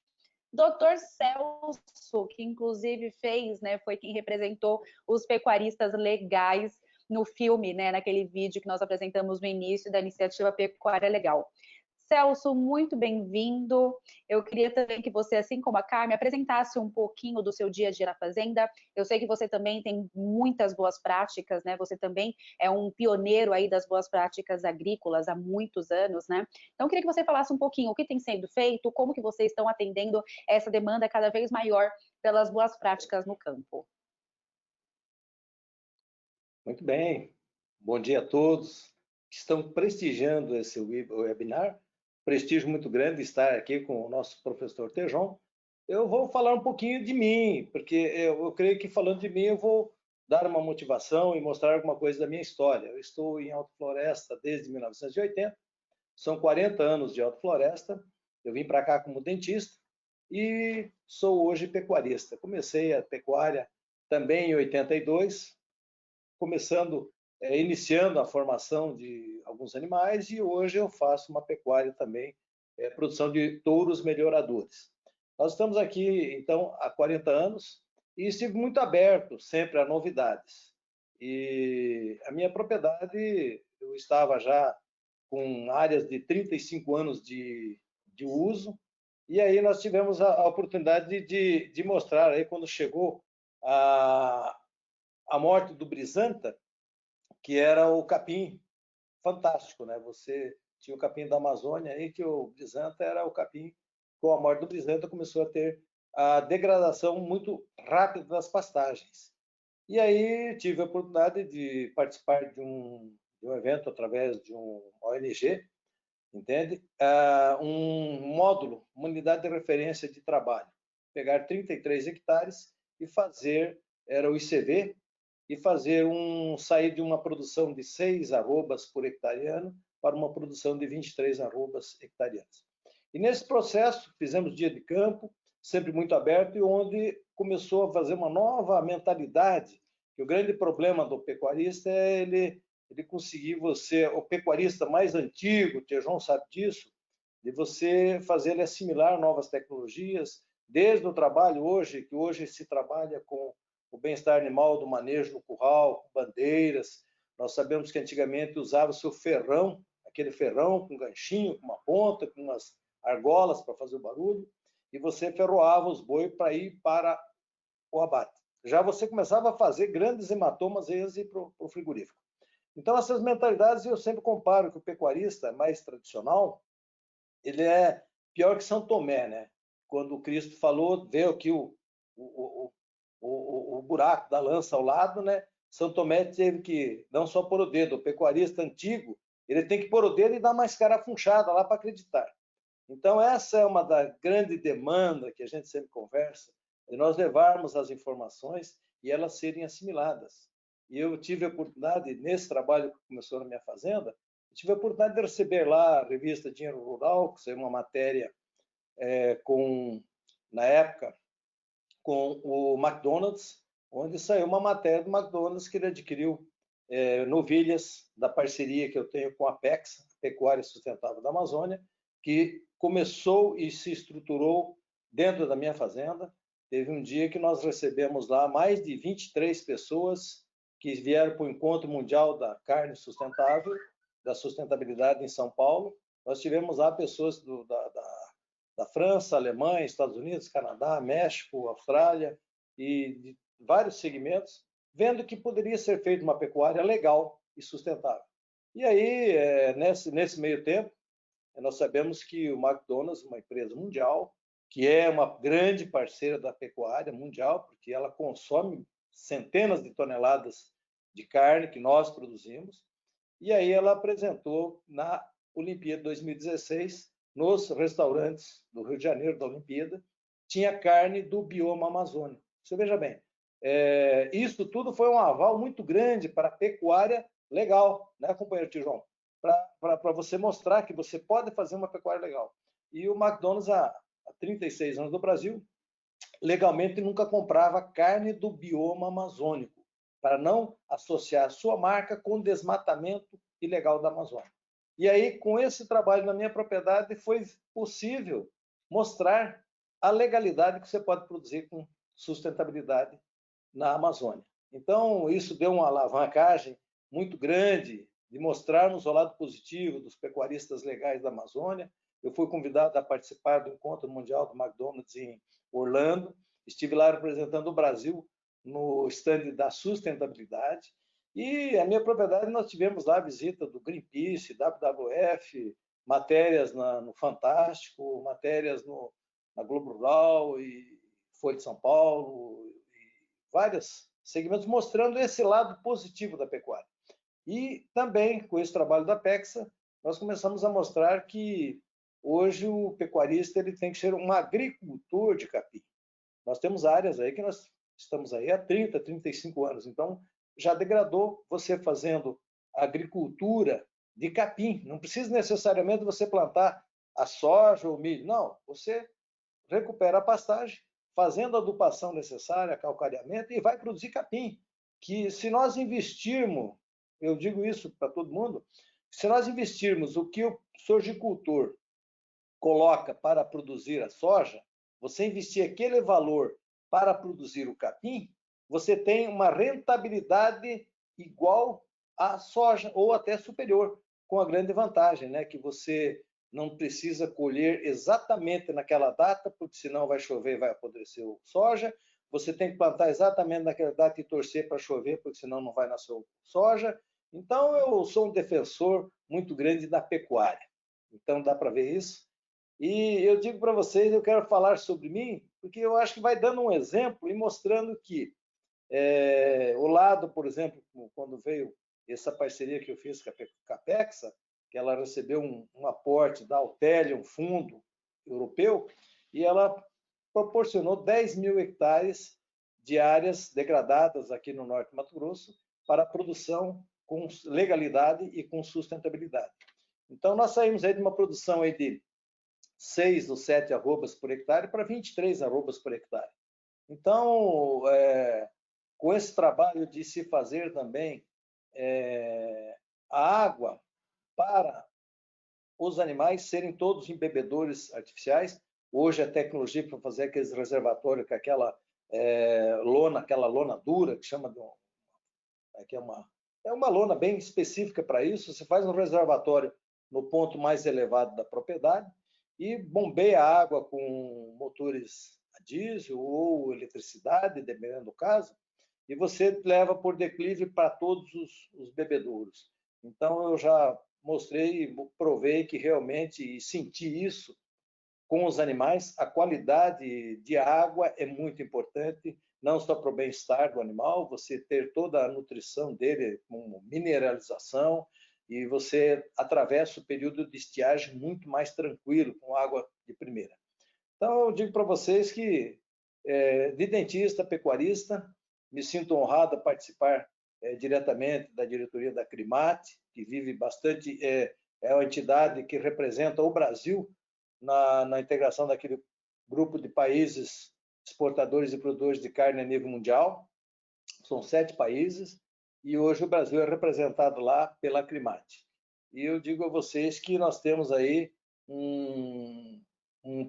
Dr. Celso, que inclusive fez, né, foi quem representou os pecuaristas legais no filme, né, naquele vídeo que nós apresentamos no início da iniciativa Pecuária Legal. Celso, muito bem-vindo. Eu queria também que você, assim como a Carmen, apresentasse um pouquinho do seu dia a dia na fazenda. Eu sei que você também tem muitas boas práticas, né? Você também é um pioneiro aí das boas práticas agrícolas há muitos anos, né? Então, eu queria que você falasse um pouquinho o que tem sido feito, como que vocês estão atendendo essa demanda cada vez maior pelas boas práticas no campo. Muito bem. Bom dia a todos que estão prestigiando esse webinar. Prestígio muito grande estar aqui com o nosso professor Tejon. Eu vou falar um pouquinho de mim, porque eu creio que falando de mim eu vou dar uma motivação e mostrar alguma coisa da minha história. Eu estou em Alta Floresta desde 1980, são 40 anos de Alta Floresta. Eu vim para cá como dentista e sou hoje pecuarista. Comecei a pecuária também em 82, iniciando a formação de alguns animais, e hoje eu faço uma pecuária também, produção de touros melhoradores. Nós estamos aqui, então, há 40 anos e estive muito aberto sempre a novidades. E a minha propriedade, eu estava já com áreas de 35 anos de uso, e aí nós tivemos a oportunidade de mostrar, aí quando chegou a morte do Brisanta, que era o capim fantástico, né? Você tinha o capim da Amazônia aí, que o Brisanta era o capim. Com a morte do Brisanta começou a ter a degradação muito rápida das pastagens. E aí tive a oportunidade de participar de um evento através de um ONG, entende? Um módulo, uma unidade de referência de trabalho. Pegar 33 hectares e fazer, era o ICV, e fazer sair de uma produção de 6 arrobas por hectareano para uma produção de 23 arrobas hectareanas. E nesse processo fizemos dia de campo, sempre muito aberto, e onde começou a fazer uma nova mentalidade, que o grande problema do pecuarista é ele conseguir o pecuarista mais antigo, o Tejon sabe disso, de você fazer ele assimilar novas tecnologias, desde o trabalho hoje, que hoje se trabalha com o bem-estar animal do manejo no curral, com bandeiras. Nós sabemos que antigamente usava-se o ferrão, aquele ferrão com ganchinho, com uma ponta, com umas argolas para fazer o barulho, e você ferroava os bois para ir para o abate. Já você começava a fazer grandes hematomas e ir para o frigorífico. Então, essas mentalidades eu sempre comparo que o pecuarista mais tradicional, ele é pior que São Tomé, né? Quando o Cristo falou, veio aqui o buraco da lança ao lado, né? São Tomé teve que não só pôr o dedo, o pecuarista antigo, ele tem que pôr o dedo e dar uma escarafunchada lá para acreditar. Então, essa é uma da grande demanda que a gente sempre conversa, de nós levarmos as informações e elas serem assimiladas. E eu tive a oportunidade, nesse trabalho que começou na minha fazenda, eu tive a oportunidade de receber lá a revista Dinheiro Rural, que saiu uma matéria na época, com o McDonald's, onde saiu uma matéria do McDonald's que ele adquiriu novilhas da parceria que eu tenho com a PECSA, Pecuária Sustentável da Amazônia, que começou e se estruturou dentro da minha fazenda. Teve um dia que nós recebemos lá mais de 23 pessoas que vieram para o Encontro Mundial da Carne Sustentável, da Sustentabilidade em São Paulo. Nós tivemos lá pessoas da França, Alemanha, Estados Unidos, Canadá, México, Austrália e de vários segmentos, vendo que poderia ser feita uma pecuária legal e sustentável. E aí, nesse meio tempo, nós sabemos que o McDonald's, uma empresa mundial, que é uma grande parceira da pecuária mundial, porque ela consome centenas de toneladas de carne que nós produzimos, e aí ela apresentou na Olimpíada 2016, nos restaurantes do Rio de Janeiro da Olimpíada, tinha carne do bioma amazônico. Você veja bem, isso tudo foi um aval muito grande para a pecuária legal, né, companheiro Tijão? Para você mostrar que você pode fazer uma pecuária legal. E o McDonald's, há 36 anos no Brasil, legalmente nunca comprava carne do bioma amazônico, para não associar a sua marca com o desmatamento ilegal da Amazônia. E aí, com esse trabalho na minha propriedade, foi possível mostrar a legalidade que você pode produzir com sustentabilidade na Amazônia. Então, isso deu uma alavancagem muito grande de mostrarmos o lado positivo dos pecuaristas legais da Amazônia. Eu fui convidado a participar do Encontro Mundial do McDonald's em Orlando. Estive lá representando o Brasil no stand da sustentabilidade. E a minha propriedade, nós tivemos lá a visita do Greenpeace, WWF, matérias no Fantástico, matérias na Globo Rural e Folha de São Paulo, e vários segmentos mostrando esse lado positivo da pecuária. E também, com esse trabalho da PECSA, nós começamos a mostrar que hoje o pecuarista ele tem que ser um agricultor de capim. Nós temos áreas aí que nós estamos aí há 30, 35 anos, então já degradou você fazendo agricultura de capim. Não precisa necessariamente você plantar a soja ou milho, não. Você recupera a pastagem, fazendo a adubação necessária, calcareamento, e vai produzir capim. Que se nós investirmos, eu digo isso para todo mundo, se nós investirmos o que o sojicultor coloca para produzir a soja, você investir aquele valor para produzir o capim, você tem uma rentabilidade igual à soja ou até superior, com a grande vantagem, né, que você não precisa colher exatamente naquela data, porque senão vai chover e vai apodrecer o soja. Você tem que plantar exatamente naquela data e torcer para chover, porque senão não vai nascer o soja. Então, eu sou um defensor muito grande da pecuária. Então, dá para ver isso. E eu digo para vocês, eu quero falar sobre mim, porque eu acho que vai dando um exemplo e mostrando que o lado, por exemplo, quando veio essa parceria que eu fiz com a PECSA, que ela recebeu um aporte da Altélia, um fundo europeu, e ela proporcionou 10 mil hectares de áreas degradadas aqui no Norte do Mato Grosso para produção com legalidade e com sustentabilidade. Então, nós saímos aí de uma produção aí de 6 ou 7 arrobas por hectare para 23 arrobas por hectare. Então, com esse trabalho de se fazer também a água para os animais serem todos em bebedouros artificiais. Hoje a tecnologia para fazer aqueles reservatórios com aquela lona dura, que chama de é uma lona bem específica para isso. Você faz um reservatório no ponto mais elevado da propriedade e bombeia a água com motores a diesel ou eletricidade, dependendo do caso, e você leva por declive para todos os bebedouros. Então, eu já mostrei e provei que realmente senti isso com os animais. A qualidade de água é muito importante, não só para o bem-estar do animal, você ter toda a nutrição dele com mineralização, e você atravessa o período de estiagem muito mais tranquilo, com água de primeira. Então, eu digo para vocês que, de dentista, pecuarista, me sinto honrado a participar diretamente da diretoria da Crimate, que vive bastante, é uma entidade que representa o Brasil na integração daquele grupo de países exportadores e produtores de carne a nível mundial. são 7 países, e hoje o Brasil é representado lá pela Acrimate. E eu digo a vocês que nós temos aí um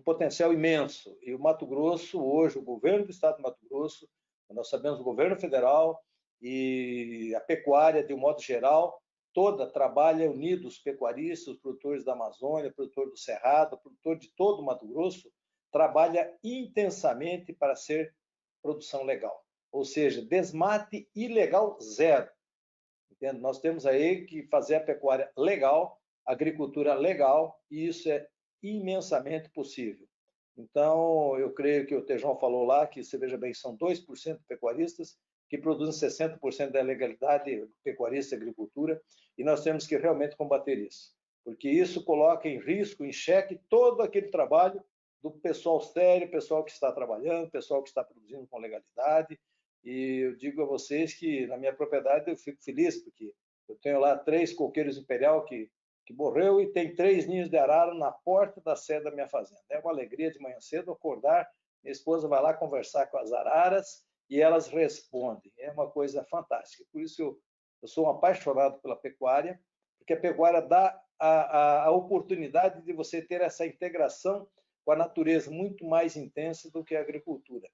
potencial imenso. E o Mato Grosso, hoje, o governo do estado do Mato Grosso, nós sabemos o governo federal e a pecuária, de um modo geral, toda trabalha unidos, os pecuaristas, os produtores da Amazônia, produtor do Cerrado, produtor de todo o Mato Grosso, trabalha intensamente para ser produção legal. Ou seja, desmate ilegal zero. Entende? Nós temos aí que fazer a pecuária legal, a agricultura legal, e isso é imensamente possível. Então, eu creio que o Tejão falou lá que, você veja bem, são 2% de pecuaristas que produzem 60% da legalidade pecuarista e agricultura, e nós temos que realmente combater isso, porque isso coloca em risco, em xeque, todo aquele trabalho do pessoal sério, pessoal que está trabalhando, pessoal que está produzindo com legalidade. E eu digo a vocês que na minha propriedade eu fico feliz, porque eu tenho lá 3 coqueiros imperial que morreu, e tem 3 ninhos de arara na porta da sede da minha fazenda. É uma alegria de manhã cedo acordar, minha esposa vai lá conversar com as araras e elas respondem. É uma coisa fantástica. Por isso eu sou um apaixonado pela pecuária, porque a pecuária dá a oportunidade de você ter essa integração com a natureza muito mais intensa do que a agricultura.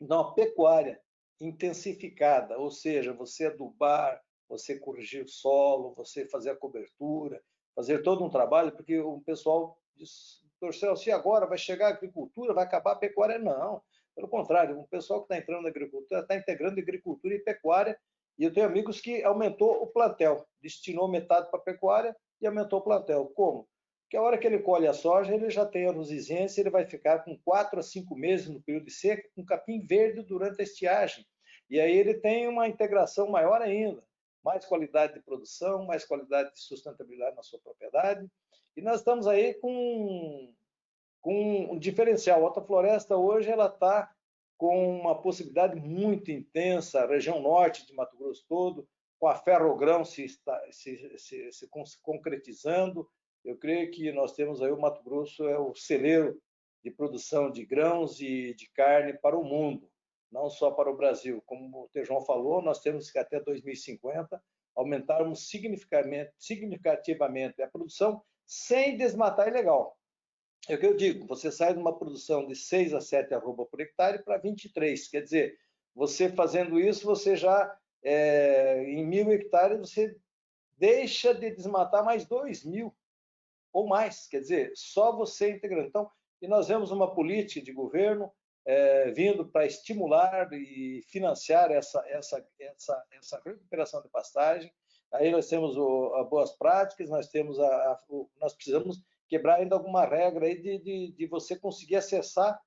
Então, a pecuária intensificada, ou seja, você adubar, você corrigir o solo, você fazer a cobertura, fazer todo um trabalho, porque o pessoal diz, torceu assim, agora vai chegar a agricultura, vai acabar a pecuária. Não, pelo contrário, o pessoal que está entrando na agricultura está integrando agricultura e pecuária, e eu tenho amigos que aumentou o plantel, destinou metade para a pecuária e aumentou o plantel. Como? Porque a hora que ele colhe a soja, ele já tem a resistência, ele vai ficar com 4 a 5 meses no período de seca, com capim verde durante a estiagem. E aí ele tem uma integração maior ainda, mais qualidade de produção, mais qualidade de sustentabilidade na sua propriedade. E nós estamos aí com um diferencial. A Alta Floresta hoje ela está com uma possibilidade muito intensa, a região norte de Mato Grosso todo, com a Ferrogrão se concretizando. Eu creio que nós temos aí o Mato Grosso é o celeiro de produção de grãos e de carne para o mundo, não só para o Brasil. Como o Tejão falou, nós temos que até 2050 aumentarmos significativamente a produção sem desmatar ilegal. É o que eu digo, você sai de uma produção de 6 a 7 arroba por hectare para 23, quer dizer, você fazendo isso, você já, em 1.000 hectares, você deixa de desmatar mais 2.000 ou mais, quer dizer, só você integrando. Então, e nós vemos uma política de governo vindo para estimular e financiar essa recuperação de pastagem. Aí nós temos as boas práticas, nós precisamos quebrar ainda alguma regra aí de você conseguir acessar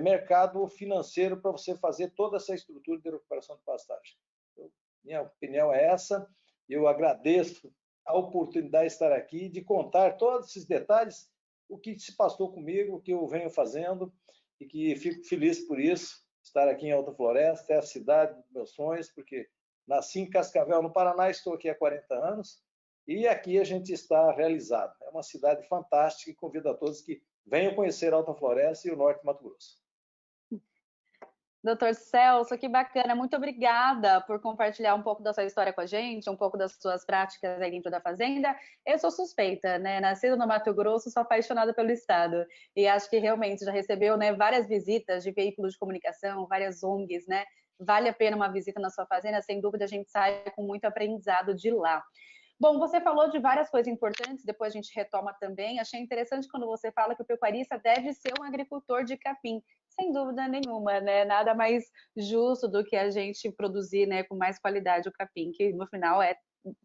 mercado financeiro para você fazer toda essa estrutura de recuperação de pastagem. Então, minha opinião é essa. Eu agradeço a oportunidade de estar aqui, de contar todos esses detalhes, o que se passou comigo, o que eu venho fazendo, e que fico feliz por isso, estar aqui em Alta Floresta, é a cidade dos meus sonhos, porque nasci em Cascavel, no Paraná, estou aqui há 40 anos, e aqui a gente está realizado. É uma cidade fantástica e convido a todos que venham conhecer Alta Floresta e o Norte de Mato Grosso. Doutor Celso, que bacana. Muito obrigada por compartilhar um pouco da sua história com a gente, um pouco das suas práticas aí dentro da fazenda. Eu sou suspeita, né? Nascida no Mato Grosso, sou apaixonada pelo estado. E acho que realmente já recebeu, né, várias visitas de veículos de comunicação, várias ONGs, né? Vale a pena uma visita na sua fazenda, sem dúvida a gente sai com muito aprendizado de lá. Bom, você falou de várias coisas importantes, depois a gente retoma também. Achei interessante quando você fala que o pecuarista deve ser um agricultor de capim. Sem dúvida nenhuma, né? Nada mais justo do que a gente produzir, né, com mais qualidade o capim, que no final é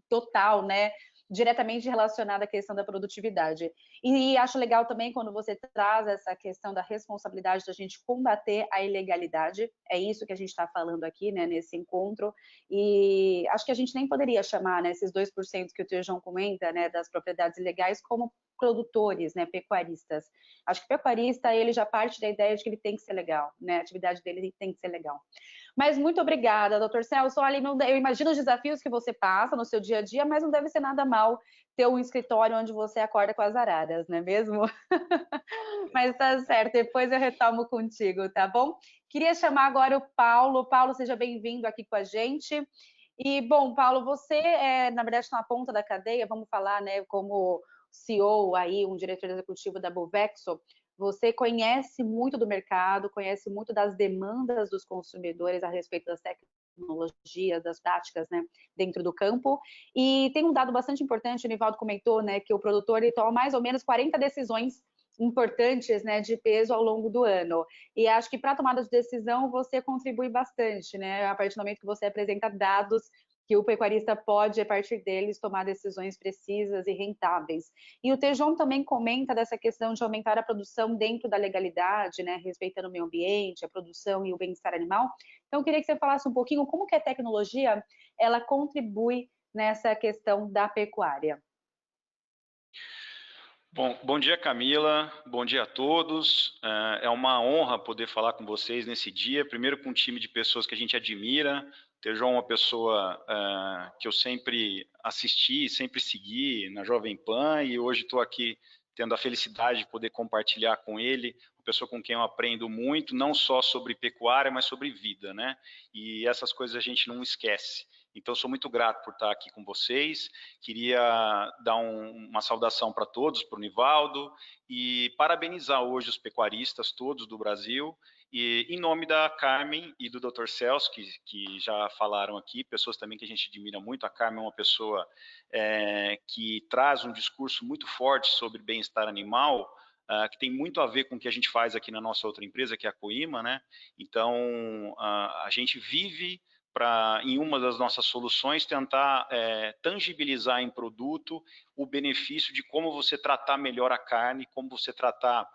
total, né, diretamente relacionada à questão da produtividade. E acho legal também quando você traz essa questão da responsabilidade da gente combater a ilegalidade, é isso que a gente está falando aqui, né, nesse encontro, e acho que a gente nem poderia chamar, né, esses 2% que o Tejão comenta, né, das propriedades ilegais como produtores, né, pecuaristas. Acho que o pecuarista, ele já parte da ideia de que ele tem que ser legal, né, a atividade dele tem que ser legal. Mas muito obrigada, doutor Celso. Olha, eu imagino os desafios que você passa no seu dia a dia, mas não deve ser nada mal ter um escritório onde você acorda com as araras, não é mesmo? Mas tá certo, depois eu retomo contigo, tá bom? Queria chamar agora o Paulo. Paulo, seja bem-vindo aqui com a gente. E, bom, Paulo, você na verdade, está na ponta da cadeia, vamos falar, né, como CEO aí, um diretor executivo da Bovexo. Você conhece muito do mercado, conhece muito das demandas dos consumidores a respeito das tecnologias, das práticas, né, dentro do campo. E tem um dado bastante importante, o Nivaldo comentou, né, que o produtor ele toma mais ou menos 40 decisões importantes, né, de peso ao longo do ano. E acho que para a tomada de decisão você contribui bastante, né, a partir do momento que você apresenta dados que o pecuarista pode, a partir deles, tomar decisões precisas e rentáveis. E o Tejon também comenta dessa questão de aumentar a produção dentro da legalidade, né, respeitando o meio ambiente, a produção e o bem-estar animal. Então, eu queria que você falasse um pouquinho como que a tecnologia ela contribui nessa questão da pecuária. Bom dia, Camila. Bom dia a todos. É uma honra poder falar com vocês nesse dia. Primeiro com um time de pessoas que a gente admira. Tejon é uma pessoa que eu sempre assisti, sempre segui na Jovem Pan e hoje estou aqui tendo a felicidade de poder compartilhar com ele, uma pessoa com quem eu aprendo muito, não só sobre pecuária, mas sobre vida, né? E essas coisas a gente não esquece. Então, sou muito grato por estar aqui com vocês. Queria dar uma saudação para todos, para o Nivaldo, e parabenizar hoje os pecuaristas todos do Brasil, e em nome da Carmen e do Dr. Celso, que já falaram aqui, pessoas também que a gente admira muito. A Carmen é uma pessoa que traz um discurso muito forte sobre bem-estar animal, que tem muito a ver com o que a gente faz aqui na nossa outra empresa, que é a Coima, né? Então, a gente vive para, em uma das nossas soluções, tentar tangibilizar em produto o benefício de como você tratar melhor a carne, como você tratar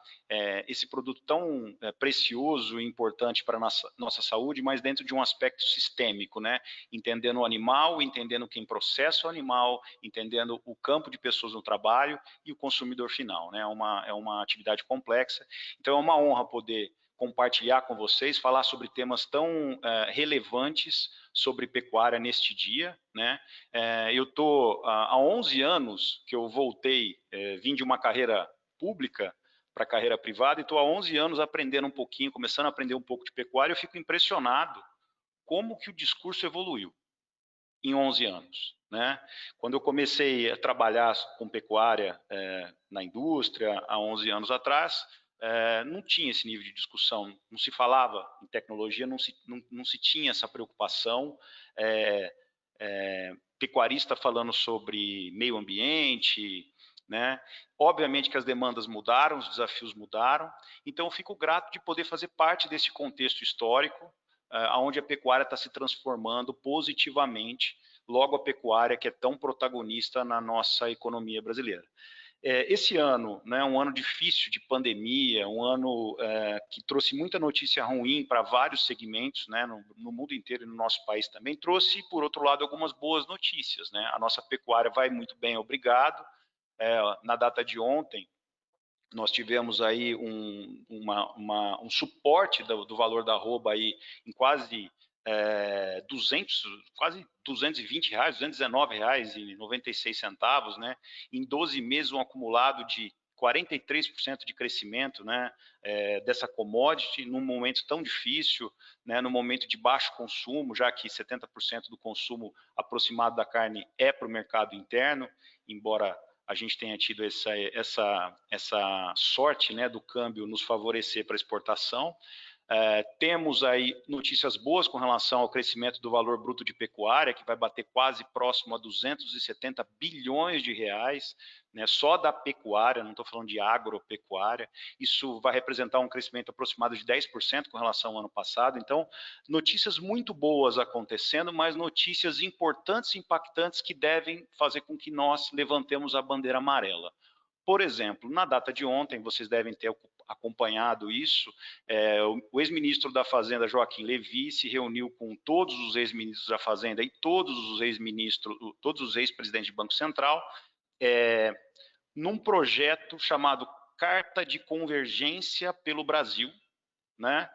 esse produto tão precioso e importante para a nossa saúde, mas dentro de um aspecto sistêmico, né? Entendendo o animal, entendendo quem processa o animal, entendendo o campo de pessoas no trabalho e o consumidor final, né? É uma atividade complexa. Então, é uma honra poder compartilhar com vocês, falar sobre temas tão relevantes sobre pecuária neste dia, né? Eu estou há 11 anos que eu voltei, vim de uma carreira pública para a carreira privada e estou há 11 anos aprendendo um pouquinho, começando a aprender um pouco de pecuária. Eu fico impressionado como que o discurso evoluiu em 11 anos. Né? Quando eu comecei a trabalhar com pecuária na indústria, há 11 anos atrás, não tinha esse nível de discussão, não se falava em tecnologia, não se tinha essa preocupação, pecuarista falando sobre meio ambiente, né? Obviamente que as demandas mudaram, os desafios mudaram, então eu fico grato de poder fazer parte desse contexto histórico, onde a pecuária está se transformando positivamente, logo a pecuária que é tão protagonista na nossa economia brasileira. Esse ano, né, um ano difícil de pandemia, um ano que trouxe muita notícia ruim para vários segmentos, né, no mundo inteiro e no nosso país também, trouxe, por outro lado, algumas boas notícias. Né? A nossa pecuária vai muito bem, obrigado. Na data de ontem, nós tivemos aí um suporte do valor da arroba aí em quase 220 reais, R$219,96, né? Em 12 meses, um acumulado de 43% de crescimento, né, dessa commodity, num momento tão difícil, né, num momento de baixo consumo, já que 70% do consumo aproximado da carne é para o mercado interno, embora a gente tenha tido essa sorte, né, do câmbio nos favorecer para exportação. Temos aí notícias boas com relação ao crescimento do valor bruto de pecuária, que vai bater quase próximo a 270 bilhões de reais, né, só da pecuária, não estou falando de agropecuária. Isso vai representar um crescimento aproximado de 10% com relação ao ano passado. Então, notícias muito boas acontecendo, mas notícias importantes e impactantes que devem fazer com que nós levantemos a bandeira amarela. Por exemplo, na data de ontem, vocês devem ter acompanhado isso, o ex-ministro da Fazenda, Joaquim Levy, se reuniu com todos os ex-ministros da Fazenda e todos os ex-ministros, todos os ex-presidentes de Banco Central, num projeto chamado Carta de Convergência pelo Brasil, né?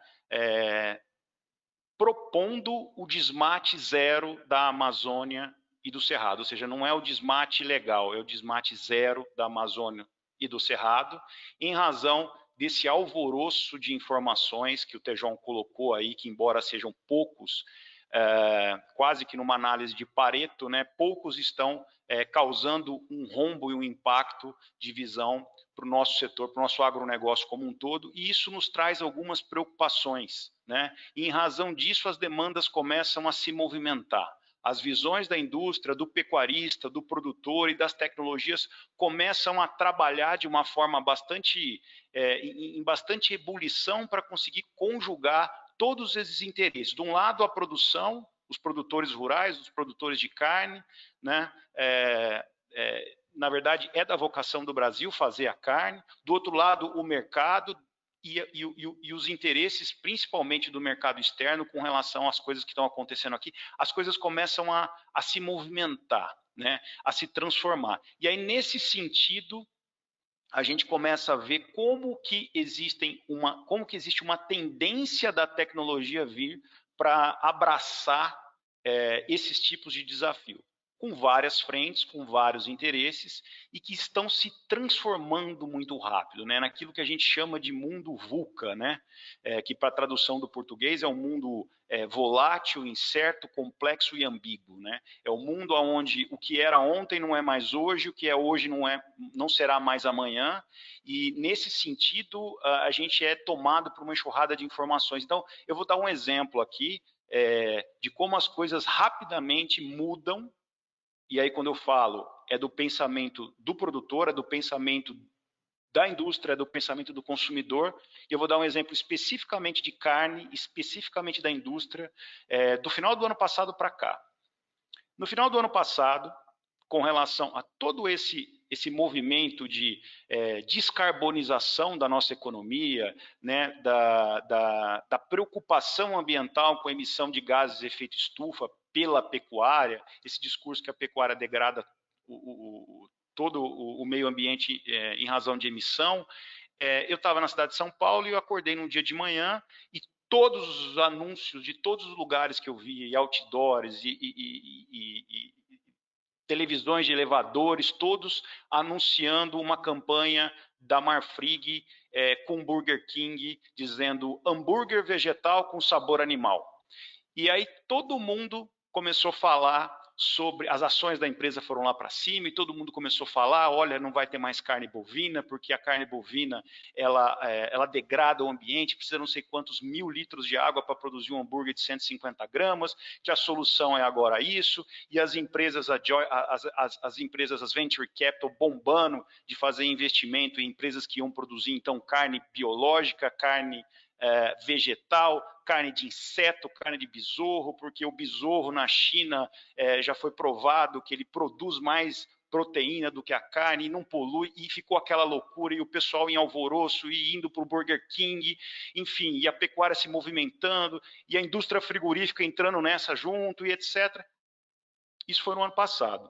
propondo o desmate zero da Amazônia e do Cerrado, ou seja, não é o desmate legal, é o desmate zero da Amazônia e do Cerrado, em razão desse alvoroço de informações que o Tejon colocou aí, que embora sejam poucos, quase que numa análise de Pareto, né, poucos estão causando um rombo e um impacto de visão para o nosso setor, para o nosso agronegócio como um todo, e isso nos traz algumas preocupações, né? E em razão disso, as demandas começam a se movimentar. As visões da indústria, do pecuarista, do produtor e das tecnologias começam a trabalhar de uma forma em bastante ebulição para conseguir conjugar todos esses interesses. De um lado, a produção, os produtores rurais, os produtores de carne, né? Na verdade, é da vocação do Brasil fazer a carne. Do outro lado, o mercado e os interesses, principalmente do mercado externo, com relação às coisas que estão acontecendo aqui. As coisas começam a se movimentar, né? A se transformar. E aí, nesse sentido, a gente começa a ver como que existe uma tendência da tecnologia vir para abraçar esses tipos de desafio, com várias frentes, com vários interesses, e que estão se transformando muito rápido, né? Naquilo que a gente chama de mundo VUCA, né? Que para a tradução do português é um mundo volátil, incerto, complexo e ambíguo, né? É o mundo onde o que era ontem não é mais hoje, o que é hoje não será mais amanhã, e nesse sentido a gente é tomado por uma enxurrada de informações. Então, eu vou dar um exemplo aqui de como as coisas rapidamente mudam. E aí, quando eu falo, é do pensamento do produtor, é do pensamento da indústria, é do pensamento do consumidor. E eu vou dar um exemplo especificamente de carne, especificamente da indústria, do final do ano passado para cá. No final do ano passado, com relação a todo esse movimento de descarbonização da nossa economia, né, da preocupação ambiental com a emissão de gases de efeito estufa pela pecuária, esse discurso que a pecuária degrada todo o meio ambiente em razão de emissão. Eu estava na cidade de São Paulo e eu acordei num dia de manhã e todos os anúncios de todos os lugares que eu via, e outdoors, e televisões de elevadores, todos anunciando uma campanha da Marfrig com Burger King, dizendo hambúrguer vegetal com sabor animal. E aí todo mundo começou a falar sobre as ações da empresa, foram lá para cima, e todo mundo começou a falar, olha, não vai ter mais carne bovina, porque a carne bovina ela degrada o ambiente, precisa não sei quantos 1000 litros de água para produzir um hambúrguer de 150 gramas, que a solução é agora isso, e as empresas, as venture capital bombando de fazer investimento em empresas que iam produzir então carne biológica, carne vegetal, carne de inseto, carne de besouro, porque o besouro na China já foi provado que ele produz mais proteína do que a carne e não polui, e ficou aquela loucura, e o pessoal em alvoroço e indo para o Burger King, enfim, e a pecuária se movimentando, e a indústria frigorífica entrando nessa junto, e etc. Isso foi no ano passado.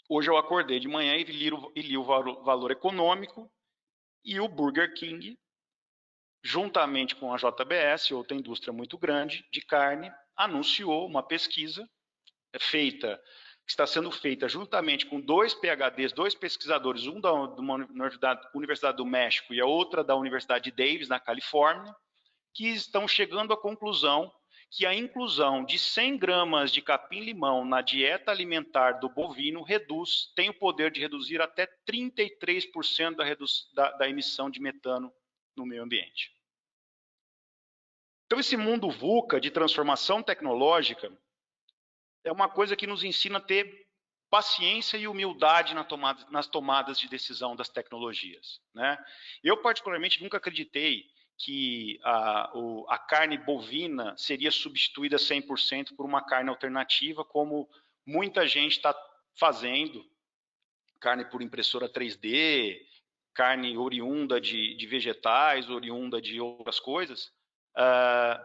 Hoje eu acordei de manhã e li o valor econômico, e o Burger King, juntamente com a JBS, outra indústria muito grande de carne, anunciou uma pesquisa que está sendo feita juntamente com 2 PhDs, 2 pesquisadores, um da Universidade do México e a outra da Universidade de Davis, na Califórnia, que estão chegando à conclusão que a inclusão de 100 gramas de capim-limão na dieta alimentar do bovino tem o poder de reduzir até 33% da emissão de metano no meio ambiente. Então, esse mundo VUCA de transformação tecnológica é uma coisa que nos ensina a ter paciência e humildade nas tomadas de decisão das tecnologias, né? Eu, particularmente, nunca acreditei que a carne bovina seria substituída 100% por uma carne alternativa, como muita gente está fazendo, carne por impressora 3D, carne oriunda de vegetais, oriunda de outras coisas.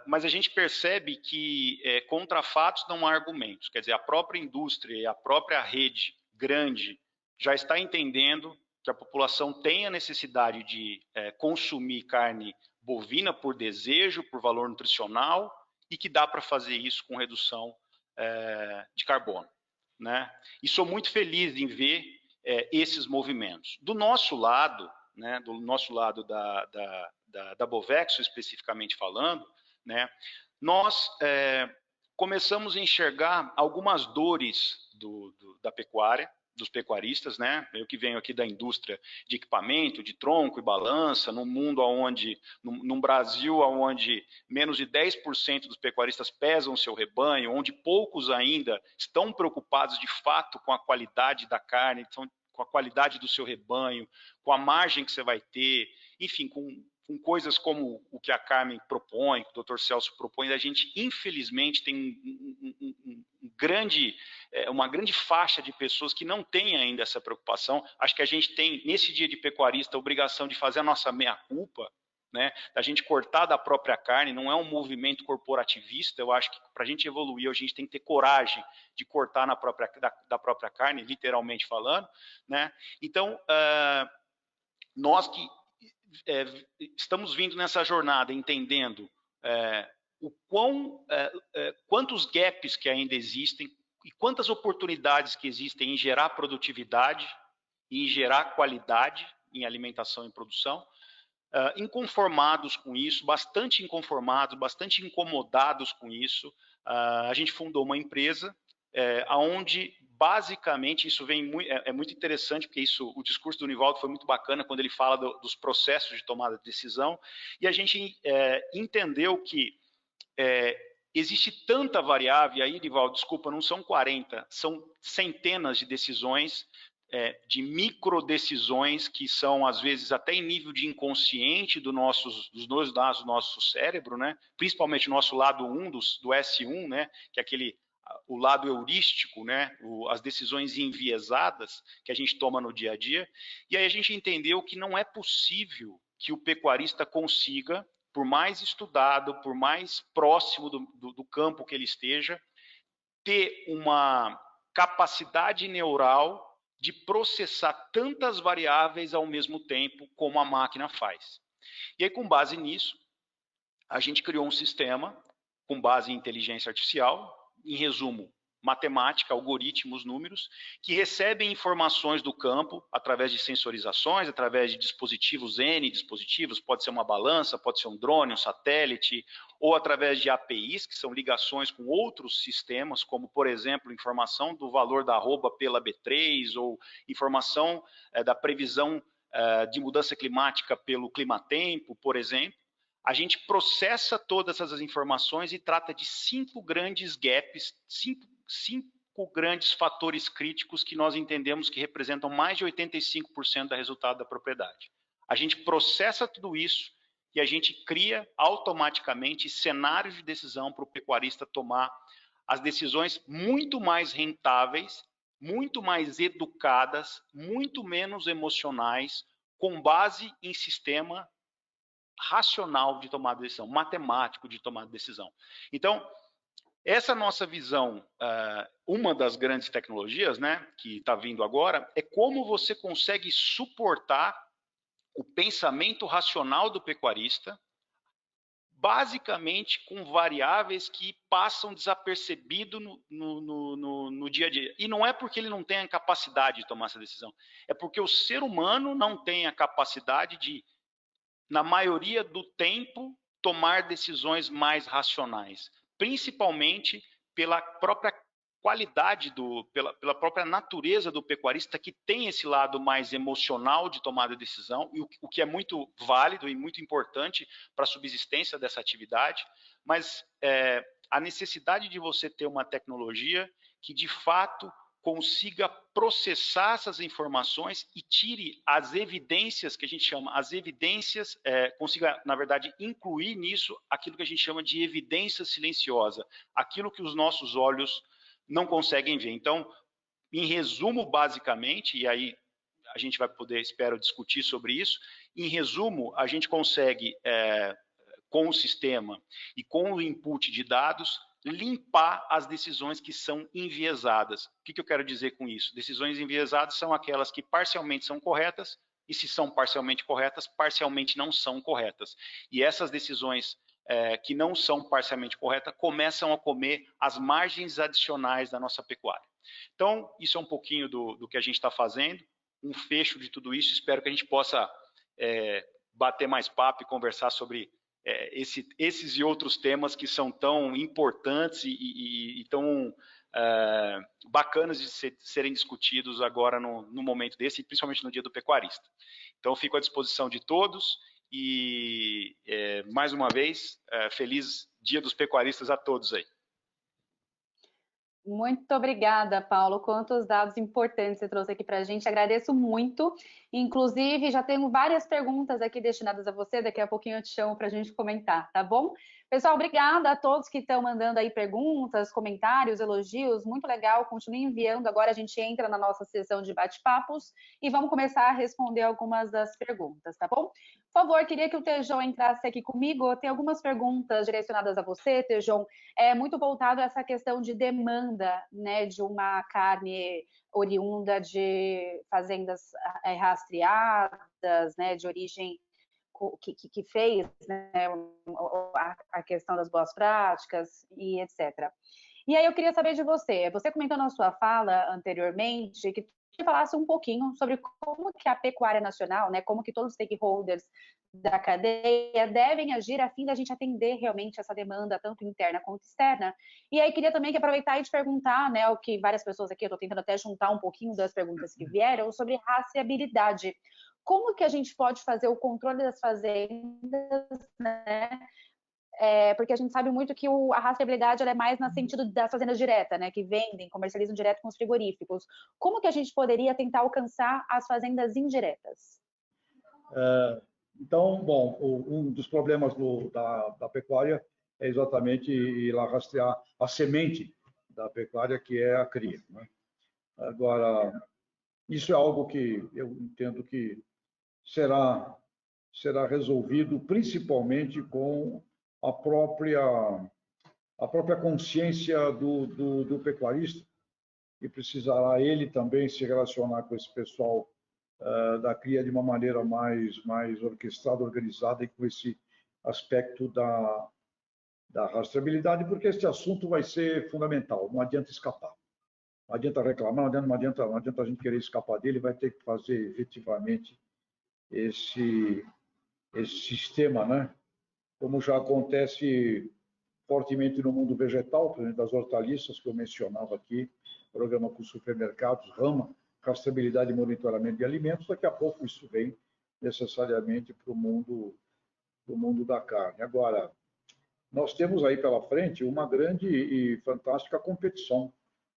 Mas a gente percebe que contra fatos não há argumentos. Quer dizer, a própria indústria e a própria rede grande já está entendendo que a população tem a necessidade de consumir carne bovina por desejo, por valor nutricional, e que dá para fazer isso com redução de carbono, né? E sou muito feliz em ver esses movimentos. Do nosso lado, né, do nosso lado da Bovexo, especificamente falando, né, nós começamos a enxergar algumas dores da pecuária, dos pecuaristas, né? Eu que venho aqui da indústria de equipamento, de tronco e balança, num mundo onde, num Brasil onde menos de 10% dos pecuaristas pesam seu rebanho, onde poucos ainda estão preocupados de fato com a qualidade da carne, com a qualidade do seu rebanho, com a margem que você vai ter, enfim, com coisas como o que a Carmen propõe, que o Dr. Celso propõe, a gente, infelizmente, tem uma grande faixa de pessoas que não tem ainda essa preocupação. Acho que a gente tem, nesse dia de pecuarista, a obrigação de fazer a nossa meia-culpa, né, da gente cortar da própria carne. Não é um movimento corporativista. Eu acho que para a gente evoluir, a gente tem que ter coragem de cortar da própria carne, literalmente falando, né? Então, nós que estamos vindo nessa jornada entendendo quantos gaps que ainda existem e quantas oportunidades que existem em gerar produtividade e em gerar qualidade em alimentação e produção, inconformados com isso, bastante inconformados, bastante incomodados com isso, a gente fundou uma empresa onde basicamente isso é muito interessante, porque o discurso do Nivaldo foi muito bacana quando ele fala dos processos de tomada de decisão, e a gente entendeu que existe tanta variável, e aí, Nivaldo, desculpa, não são 40, são centenas de decisões, de micro decisões que são, às vezes, até em nível de inconsciente dos dois lados do nosso cérebro, né? Principalmente o nosso lado 1, do S1, né? Que é o lado heurístico, né? As decisões enviesadas que a gente toma no dia a dia. E aí a gente entendeu que não é possível que o pecuarista consiga, por mais estudado, por mais próximo do campo que ele esteja, ter uma capacidade neural de processar tantas variáveis ao mesmo tempo como a máquina faz. E aí, com base nisso, a gente criou um sistema com base em inteligência artificial, em resumo, matemática, algoritmos, números, que recebem informações do campo através de sensorizações, através de dispositivos, dispositivos, pode ser uma balança, pode ser um drone, um satélite, ou através de APIs, que são ligações com outros sistemas, como, por exemplo, informação do valor da arroba pela B3, ou informação da previsão de mudança climática pelo climatempo, por exemplo. A gente processa todas essas informações e trata de 5 grandes gaps, 5 grandes fatores críticos que nós entendemos que representam mais de 85% do resultado da propriedade. A gente processa tudo isso e a gente cria automaticamente cenários de decisão para o pecuarista tomar as decisões muito mais rentáveis, muito mais educadas, muito menos emocionais, com base em sistema racional de tomada de decisão, matemático de tomada de decisão. Então, essa nossa visão, uma das grandes tecnologias, né, que está vindo agora, é como você consegue suportar o pensamento racional do pecuarista, basicamente com variáveis que passam desapercebido no dia a dia. E não é porque ele não tem a capacidade de tomar essa decisão, é porque o ser humano não tem a capacidade de, na maioria do tempo, tomar decisões mais racionais, principalmente pela própria qualidade, pela própria natureza do pecuarista, que tem esse lado mais emocional de tomada de decisão, e o que é muito válido e muito importante para a subsistência dessa atividade, mas a necessidade de você ter uma tecnologia que, de fato, consiga processar essas informações e tire as evidências, que a gente chama, as evidências, consiga, na verdade, incluir nisso aquilo que a gente chama de evidência silenciosa, aquilo que os nossos olhos não conseguem ver. Então, em resumo, basicamente, e aí a gente vai poder, espero, discutir sobre isso, em resumo, a gente consegue, com o sistema e com o input de dados, limpar as decisões que são enviesadas. O que eu quero dizer com isso? Decisões enviesadas são aquelas que parcialmente são corretas, e se são parcialmente corretas, parcialmente não são corretas. E essas decisões que não são parcialmente corretas começam a comer as margens adicionais da nossa pecuária. Então, isso é um pouquinho do que a gente está fazendo, um fecho de tudo isso. Espero que a gente possa bater mais papo e conversar sobre esses e outros temas que são tão importantes e tão bacanas de serem discutidos agora no momento desse, e principalmente no Dia do Pecuarista. Então, fico à disposição de todos e, mais uma vez, feliz Dia dos Pecuaristas a todos aí. Muito obrigada, Paulo. Quantos dados importantes você trouxe aqui para a gente. Agradeço muito. Inclusive, já tenho várias perguntas aqui destinadas a você. Daqui a pouquinho eu te chamo para a gente comentar, tá bom? Pessoal, obrigada a todos que estão mandando aí perguntas, comentários, elogios. Muito legal. Continue enviando. Agora a gente entra na nossa sessão de bate-papos e vamos começar a responder algumas das perguntas, tá bom? Por favor, queria que o Tejon entrasse aqui comigo. Tem algumas perguntas direcionadas a você, Tejon. Muito voltado a essa questão de demanda, né, de uma carne oriunda de fazendas rastreadas, né, de origem que fez, né, a questão das boas práticas e etc. E aí eu queria saber de você. Você comentou na sua fala anteriormente que falasse um pouquinho sobre como que a pecuária nacional, né, como que todos os stakeholders da cadeia devem agir a fim da gente atender realmente essa demanda, tanto interna quanto externa. E aí queria também aproveitar e te perguntar, né, o que várias pessoas aqui, eu estou tentando até juntar um pouquinho das perguntas que vieram, sobre rastreabilidade. Como que a gente pode fazer o controle das fazendas, né? Porque a gente sabe muito que a rastreabilidade ela é mais no sentido das fazendas diretas, né, que vendem, comercializam direto com os frigoríficos. Como que a gente poderia tentar alcançar as fazendas indiretas? Então, bom, um dos problemas da pecuária é exatamente ir lá rastrear a semente da pecuária, que é a cria, né? Agora, isso é algo que eu entendo que será resolvido principalmente com a própria consciência do pecuarista, e precisará ele também se relacionar com esse pessoal da cria de uma maneira mais orquestrada, organizada, e com esse aspecto da rastreabilidade, porque este assunto vai ser fundamental, não adianta escapar. Não adianta reclamar, não adianta a gente querer escapar dele, vai ter que fazer efetivamente esse sistema, né? Como já acontece fortemente no mundo vegetal, por exemplo, das hortaliças que eu mencionava aqui, programa com os supermercados, RAMA, rastreabilidade e monitoramento de alimentos. Daqui a pouco isso vem necessariamente para o mundo da carne. Agora, nós temos aí pela frente uma grande e fantástica competição,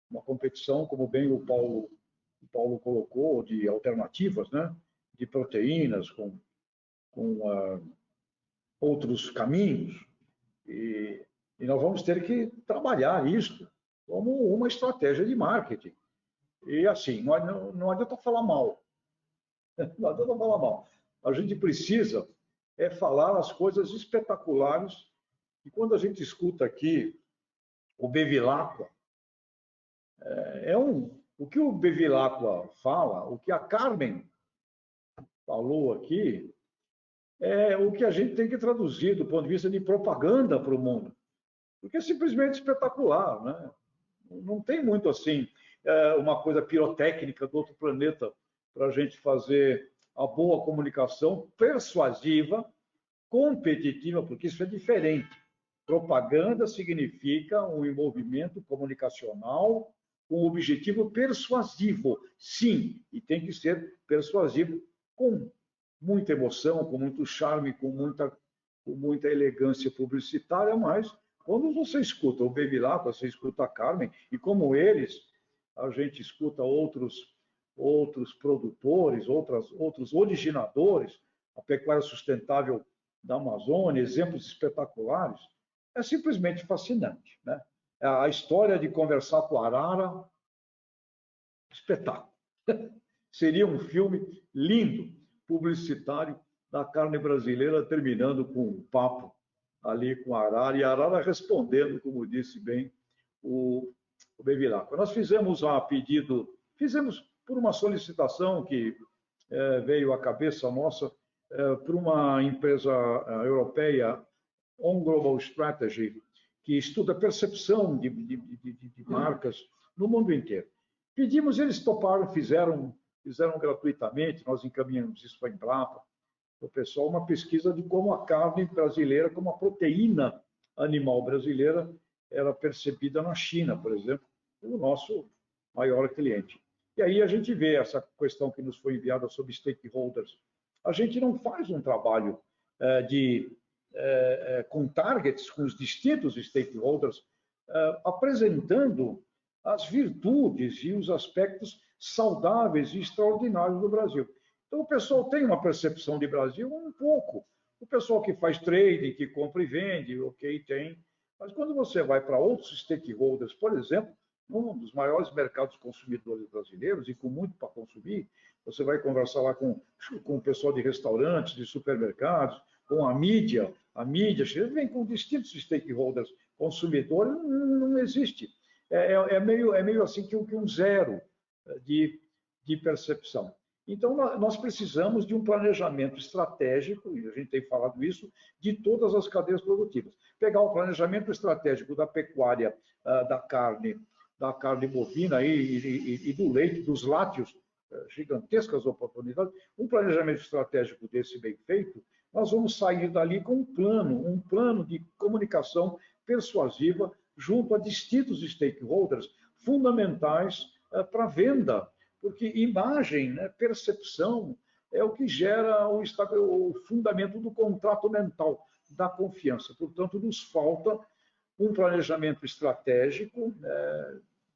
uma competição, como bem o Paulo colocou, de alternativas, né? De proteínas com outros caminhos, e nós vamos ter que trabalhar isso como uma estratégia de marketing. E assim, não adianta falar mal. Não adianta falar mal. A gente precisa falar as coisas espetaculares, e quando a gente escuta aqui o Bevilacqua, o que o Bevilacqua fala, o que a Carmen falou aqui, é o que a gente tem que traduzir do ponto de vista de propaganda para o mundo, porque é simplesmente espetacular, né? Não tem muito assim uma coisa pirotécnica do outro planeta para a gente fazer a boa comunicação persuasiva, competitiva, porque isso é diferente. Propaganda significa um envolvimento comunicacional com objetivo persuasivo, sim, e tem que ser persuasivo com muita emoção, com muito charme, com muita elegância publicitária, mas quando você escuta o Bevilacqua, você escuta a Carmen, e como eles, a gente escuta outros produtores, outros originadores, a pecuária sustentável da Amazônia, exemplos espetaculares, é simplesmente fascinante, né? A história de conversar com a arara, espetáculo. Seria um filme lindo, publicitário, da carne brasileira, terminando com um papo ali com a arara, e a arara respondendo, como disse bem o Bevilacqua. Nós fizemos por uma solicitação que veio à cabeça nossa, para uma empresa europeia On Global Strategy, que estuda a percepção de marcas no mundo inteiro. Pedimos, eles toparam, fizeram gratuitamente, nós encaminhamos isso para a Embrapa, o pessoal, uma pesquisa de como a carne brasileira, como a proteína animal brasileira era percebida na China, por exemplo, o nosso maior cliente. E aí a gente vê essa questão que nos foi enviada sobre stakeholders. A gente não faz um trabalho com targets, com os distintos stakeholders, apresentando as virtudes e os aspectos saudáveis e extraordinários do Brasil. Então, o pessoal tem uma percepção de Brasil um pouco. O pessoal que faz trading, que compra e vende, ok, tem. Mas quando você vai para outros stakeholders, por exemplo, um dos maiores mercados consumidores brasileiros e com muito para consumir, você vai conversar lá com o pessoal de restaurantes, de supermercados, com a mídia vem com distintos stakeholders, consumidores, não existe. É meio assim que um zero de percepção. Então, nós precisamos de um planejamento estratégico, e a gente tem falado isso, de todas as cadeias produtivas. Pegar o planejamento estratégico da pecuária, da carne bovina e do leite, dos lácteos, gigantescas oportunidades, um planejamento estratégico desse bem feito, nós vamos sair dali com um plano de comunicação persuasiva junto a distintos stakeholders fundamentais para a venda, porque imagem, né, percepção, é o que gera o fundamento do contrato mental, da confiança. Portanto, nos falta um planejamento estratégico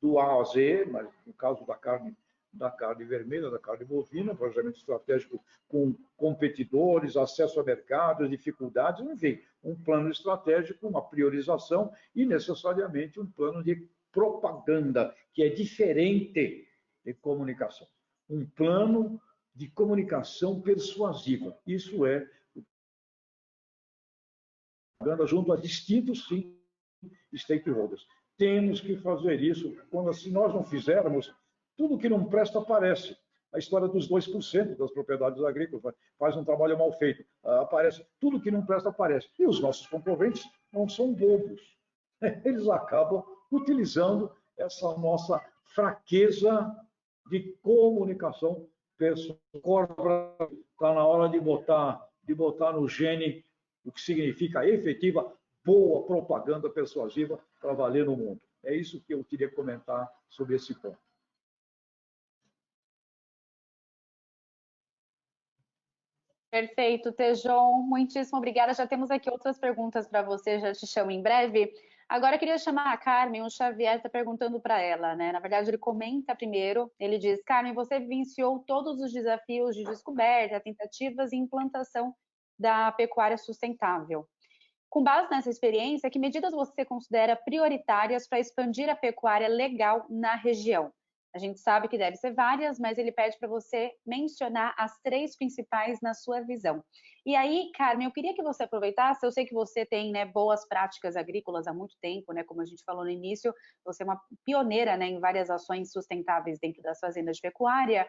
do A a Z, mas no caso da carne vermelha, da carne bovina, planejamento estratégico com competidores, acesso a mercados, dificuldades, enfim, um plano estratégico, uma priorização e, necessariamente, um plano de propaganda, que é diferente de comunicação. Um plano de comunicação persuasiva. Isso é propaganda junto a distintos, sim, stakeholders. Temos que fazer isso. Se nós não fizermos, tudo que não presta aparece. A história dos 2% das propriedades agrícolas faz um trabalho mal feito. Aparece. Tudo que não presta aparece. E os nossos concorrentes não são bobos. Eles acabam utilizando essa nossa fraqueza de comunicação pessoal. Está na hora de botar no gene o que significa efetiva, boa propaganda persuasiva para valer no mundo. É isso que eu queria comentar sobre esse ponto. Perfeito, Tejon, muitíssimo obrigada. Já temos aqui outras perguntas para você, já te chamo em breve. Agora eu queria chamar a Carmen, o Xavier está perguntando para ela, né? Na verdade, ele comenta primeiro, ele diz: Carmen, você vivenciou todos os desafios de descoberta, tentativas e implantação da pecuária sustentável. Com base nessa experiência, que medidas você considera prioritárias para expandir a pecuária legal na região? A gente sabe que deve ser várias, mas ele pede para você mencionar as 3 principais na sua visão. E aí, Carmen, eu queria que você aproveitasse, eu sei que você tem, né, boas práticas agrícolas há muito tempo, né, como a gente falou no início, você é uma pioneira, né, em várias ações sustentáveis dentro das fazendas de pecuária.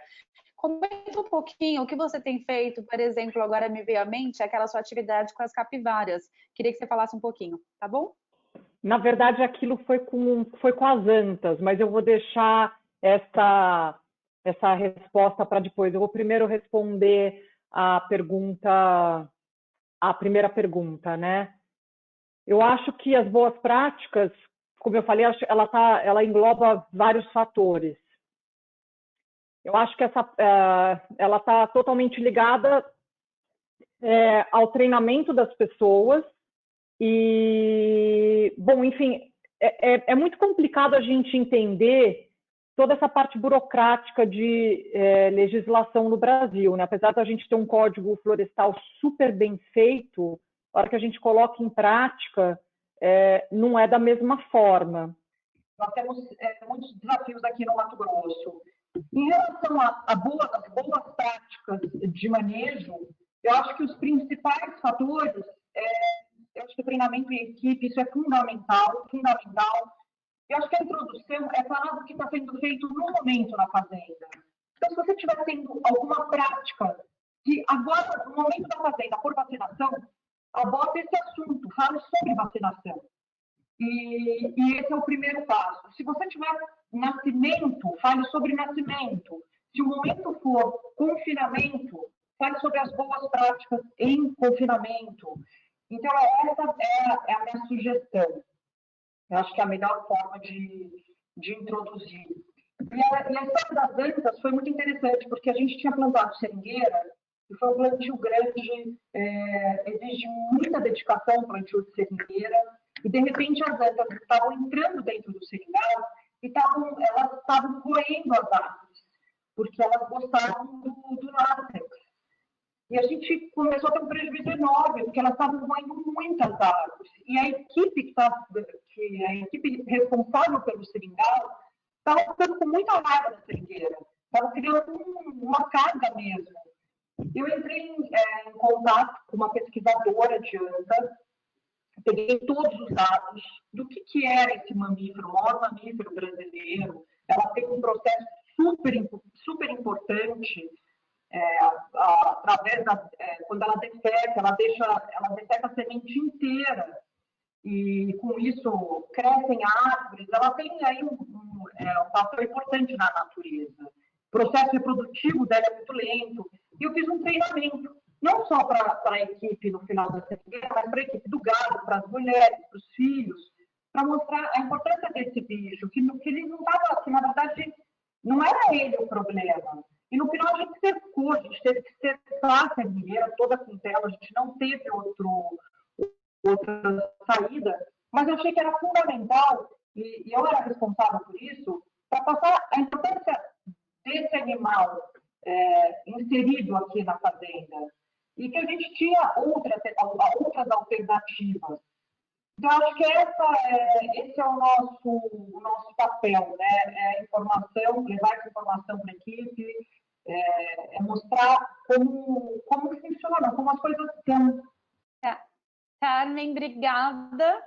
Comenta um pouquinho o que você tem feito, por exemplo, agora me veio à mente aquela sua atividade com as capivaras. Queria que você falasse um pouquinho, tá bom? Na verdade, aquilo foi com as antas, mas eu vou deixar essa resposta para depois. Eu vou primeiro responder a primeira pergunta, né? Eu acho que as boas práticas, como eu falei, ela engloba vários fatores. Eu acho que ela está totalmente ligada ao treinamento das pessoas e, bom, enfim, é muito complicado a gente entender toda essa parte burocrática de legislação no Brasil, né? Apesar da gente ter um código florestal super bem feito, a hora que a gente coloca em prática, não é da mesma forma. Nós temos muitos desafios aqui no Mato Grosso. Em relação a boas práticas de manejo, eu acho que os principais fatores, eu acho que o treinamento em equipe, isso é fundamental. Eu acho que a introdução é falar do que está sendo feito no momento na fazenda. Então, se você estiver tendo alguma prática que agora, no momento da fazenda, por vacinação, aborde esse assunto, fale sobre vacinação. E esse é o primeiro passo. Se você tiver nascimento, fale sobre nascimento. Se o momento for confinamento, fale sobre as boas práticas em confinamento. Então, essa é a minha sugestão. Eu acho que é a melhor forma de introduzir. E a história das antas foi muito interessante, porque a gente tinha plantado seringueira, e foi um plantio grande, exige muita dedicação o plantio de seringueira, e de repente as antas estavam entrando dentro do seringal e elas estavam roendo as árvores, porque elas gostavam do látex. E a gente começou a ter um prejuízo enorme, porque elas estavam roendo muitas árvores. E a equipe a equipe responsável pelo seringal estava ficando com muita raiva da seringueira, estava criando uma carga mesmo. Eu entrei em contato com uma pesquisadora de anta, peguei todos os dados do que era esse mamífero, o maior mamífero brasileiro. Ela tem um processo super importante, através quando ela defeca, ela defeca a semente inteira, e com isso crescem árvores. Ela tem aí um papel importante na natureza. O processo reprodutivo dela é muito lento. E eu fiz um treinamento, não só para a equipe no final da seringueira, mas para a equipe do gado, para as mulheres, para os filhos, para mostrar a importância desse bicho, que ele não estava, que na verdade não era ele o problema. E no final a gente cercou, a gente teve que cercar a seringueira toda com tela, a gente não teve outra saída, mas eu achei que era fundamental, e eu era responsável por isso, para passar a importância desse animal inserido aqui na fazenda, e que a gente tinha outras alternativas. Então, acho que esse é o nosso papel, né? Informação, levar essa informação para a equipe, mostrar como funciona, como as coisas são. Carmen, obrigada.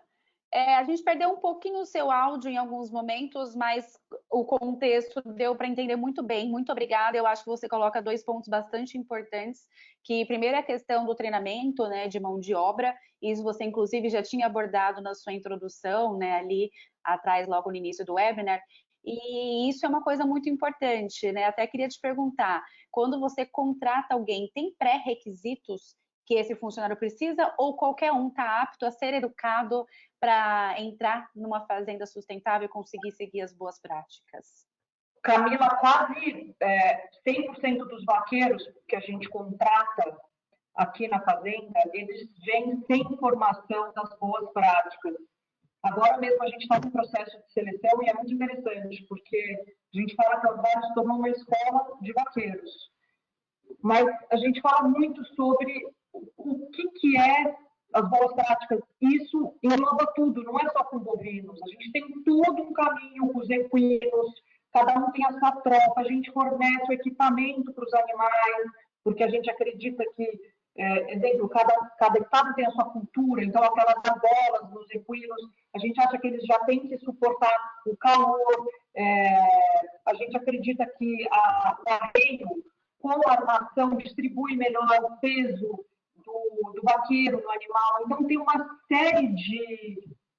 A gente perdeu um pouquinho o seu áudio em alguns momentos, mas o contexto deu para entender muito bem. Muito obrigada. Eu acho que você coloca 2 pontos bastante importantes, que primeiro é a questão do treinamento, né, de mão de obra. Isso você, inclusive, já tinha abordado na sua introdução, né, ali atrás, logo no início do webinar. E isso é uma coisa muito importante, né? Até queria te perguntar, quando você contrata alguém, tem pré-requisitos que esse funcionário precisa, ou qualquer um está apto a ser educado para entrar numa fazenda sustentável e conseguir seguir as boas práticas? Camila, quase 100% dos vaqueiros que a gente contrata aqui na fazenda, eles vêm sem formação das boas práticas. Agora mesmo a gente está no processo de seleção e é muito interessante, porque a gente fala que a Osvaldo se tornou uma escola de vaqueiros. Mas a gente fala muito sobre o que é as boas práticas. Isso engloba tudo, não é só com bovinos. A gente tem todo um caminho com os equinos, cada um tem a sua tropa, a gente fornece o equipamento para os animais, porque a gente acredita que, exemplo, cada estado tem a sua cultura, então aquelas argolas nos equinos, a gente acha que eles já têm que suportar o calor, a gente acredita que o arreio com a armação distribui melhor o peso do vaqueiro no animal. Então, tem uma série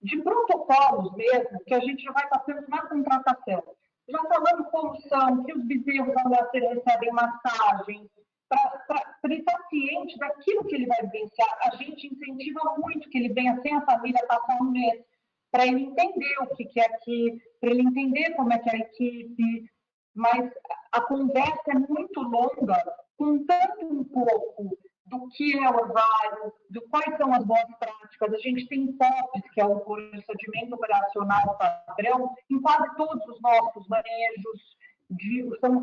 de protocolos mesmo que a gente já vai passando na contratação. Já falando como são, que os bezerros recebem massagem, para ele estar ciente daquilo que ele vai vivenciar. A gente incentiva muito que ele venha sem a família passar um mês, para ele entender o que é aqui, para ele entender como é que é a equipe. Mas a conversa é muito longa, contando um pouco do que é o orvalho, de quais são as boas práticas. A gente tem POPs, que é o procedimento operacional padrão, em quase todos os nossos manejos,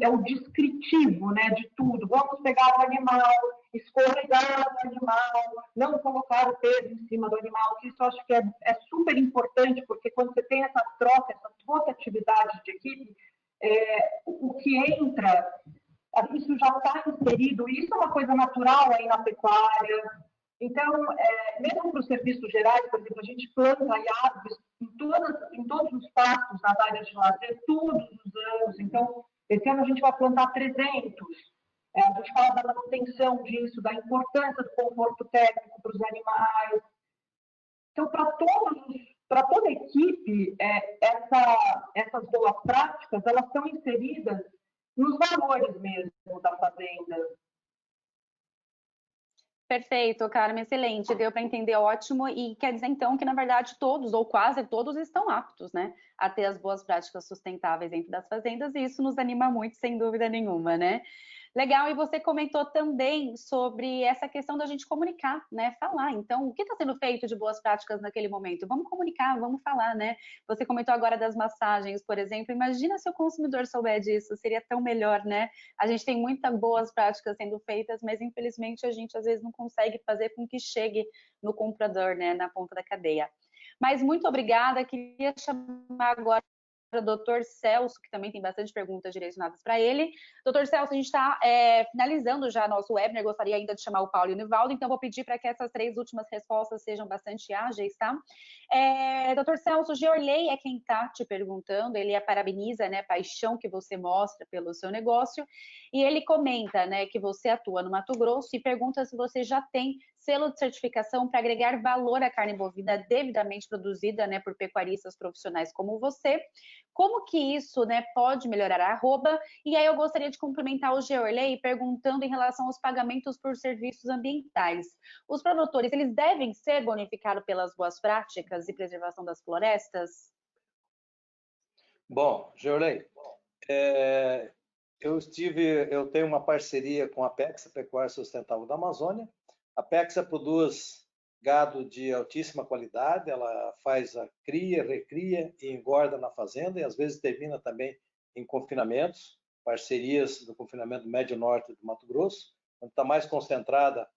é o descritivo, né, de tudo. Vamos pegar o animal, escorregar o animal, não colocar o peso em cima do animal, que isso eu acho que é super importante, porque quando você tem essa troca, essa rotatividade de equipe, o que entra, isso já está inserido, e isso é uma coisa natural aí na pecuária. Então, mesmo para os serviços gerais, por exemplo, a gente planta árvores em todos os pastos nas áreas de lazer, todos os anos. Então, esse ano a gente vai plantar 300. A gente fala da manutenção disso, da importância do conforto técnico para os animais. Então, para toda a equipe, essas boas práticas, elas estão inseridas nos valores mesmo da fazenda. Perfeito, Carmen, excelente, deu para entender, ótimo, e quer dizer então que na verdade todos, ou quase todos, estão aptos, né, a ter as boas práticas sustentáveis dentro das fazendas, e isso nos anima muito, sem dúvida nenhuma, né? Legal, e você comentou também sobre essa questão da gente comunicar, né, falar, então, o que está sendo feito de boas práticas naquele momento? Vamos comunicar, vamos falar, né? Você comentou agora das massagens, por exemplo, imagina se o consumidor souber disso, seria tão melhor, né? A gente tem muitas boas práticas sendo feitas, mas infelizmente a gente às vezes não consegue fazer com que chegue no comprador, né, na ponta da cadeia. Mas muito obrigada, queria chamar agora o Dr. Celso, que também tem bastante perguntas direcionadas para ele. Dr. Celso, a gente está finalizando já nosso webinar, gostaria ainda de chamar o Paulo e o Nivaldo, então vou pedir para que essas 3 últimas respostas sejam bastante ágeis, tá? Dr. Celso, Georley é quem está te perguntando, ele parabeniza, né, a paixão que você mostra pelo seu negócio, e ele comenta, né, que você atua no Mato Grosso e pergunta se você já tem selo de certificação para agregar valor à carne bovina devidamente produzida, né, por pecuaristas profissionais como você. Como que isso, né, pode melhorar a arroba? E aí eu gostaria de cumprimentar o Georley perguntando em relação aos pagamentos por serviços ambientais. Os produtores, eles devem ser bonificados pelas boas práticas e preservação das florestas? Bom, Georley, eu tenho uma parceria com a Apexa, Pecuária Sustentável da Amazônia. A Apexa produz gado de altíssima qualidade, ela faz a cria, recria e engorda na fazenda, e às vezes termina também em confinamentos, parcerias do confinamento médio-norte do Mato Grosso, onde está mais concentrada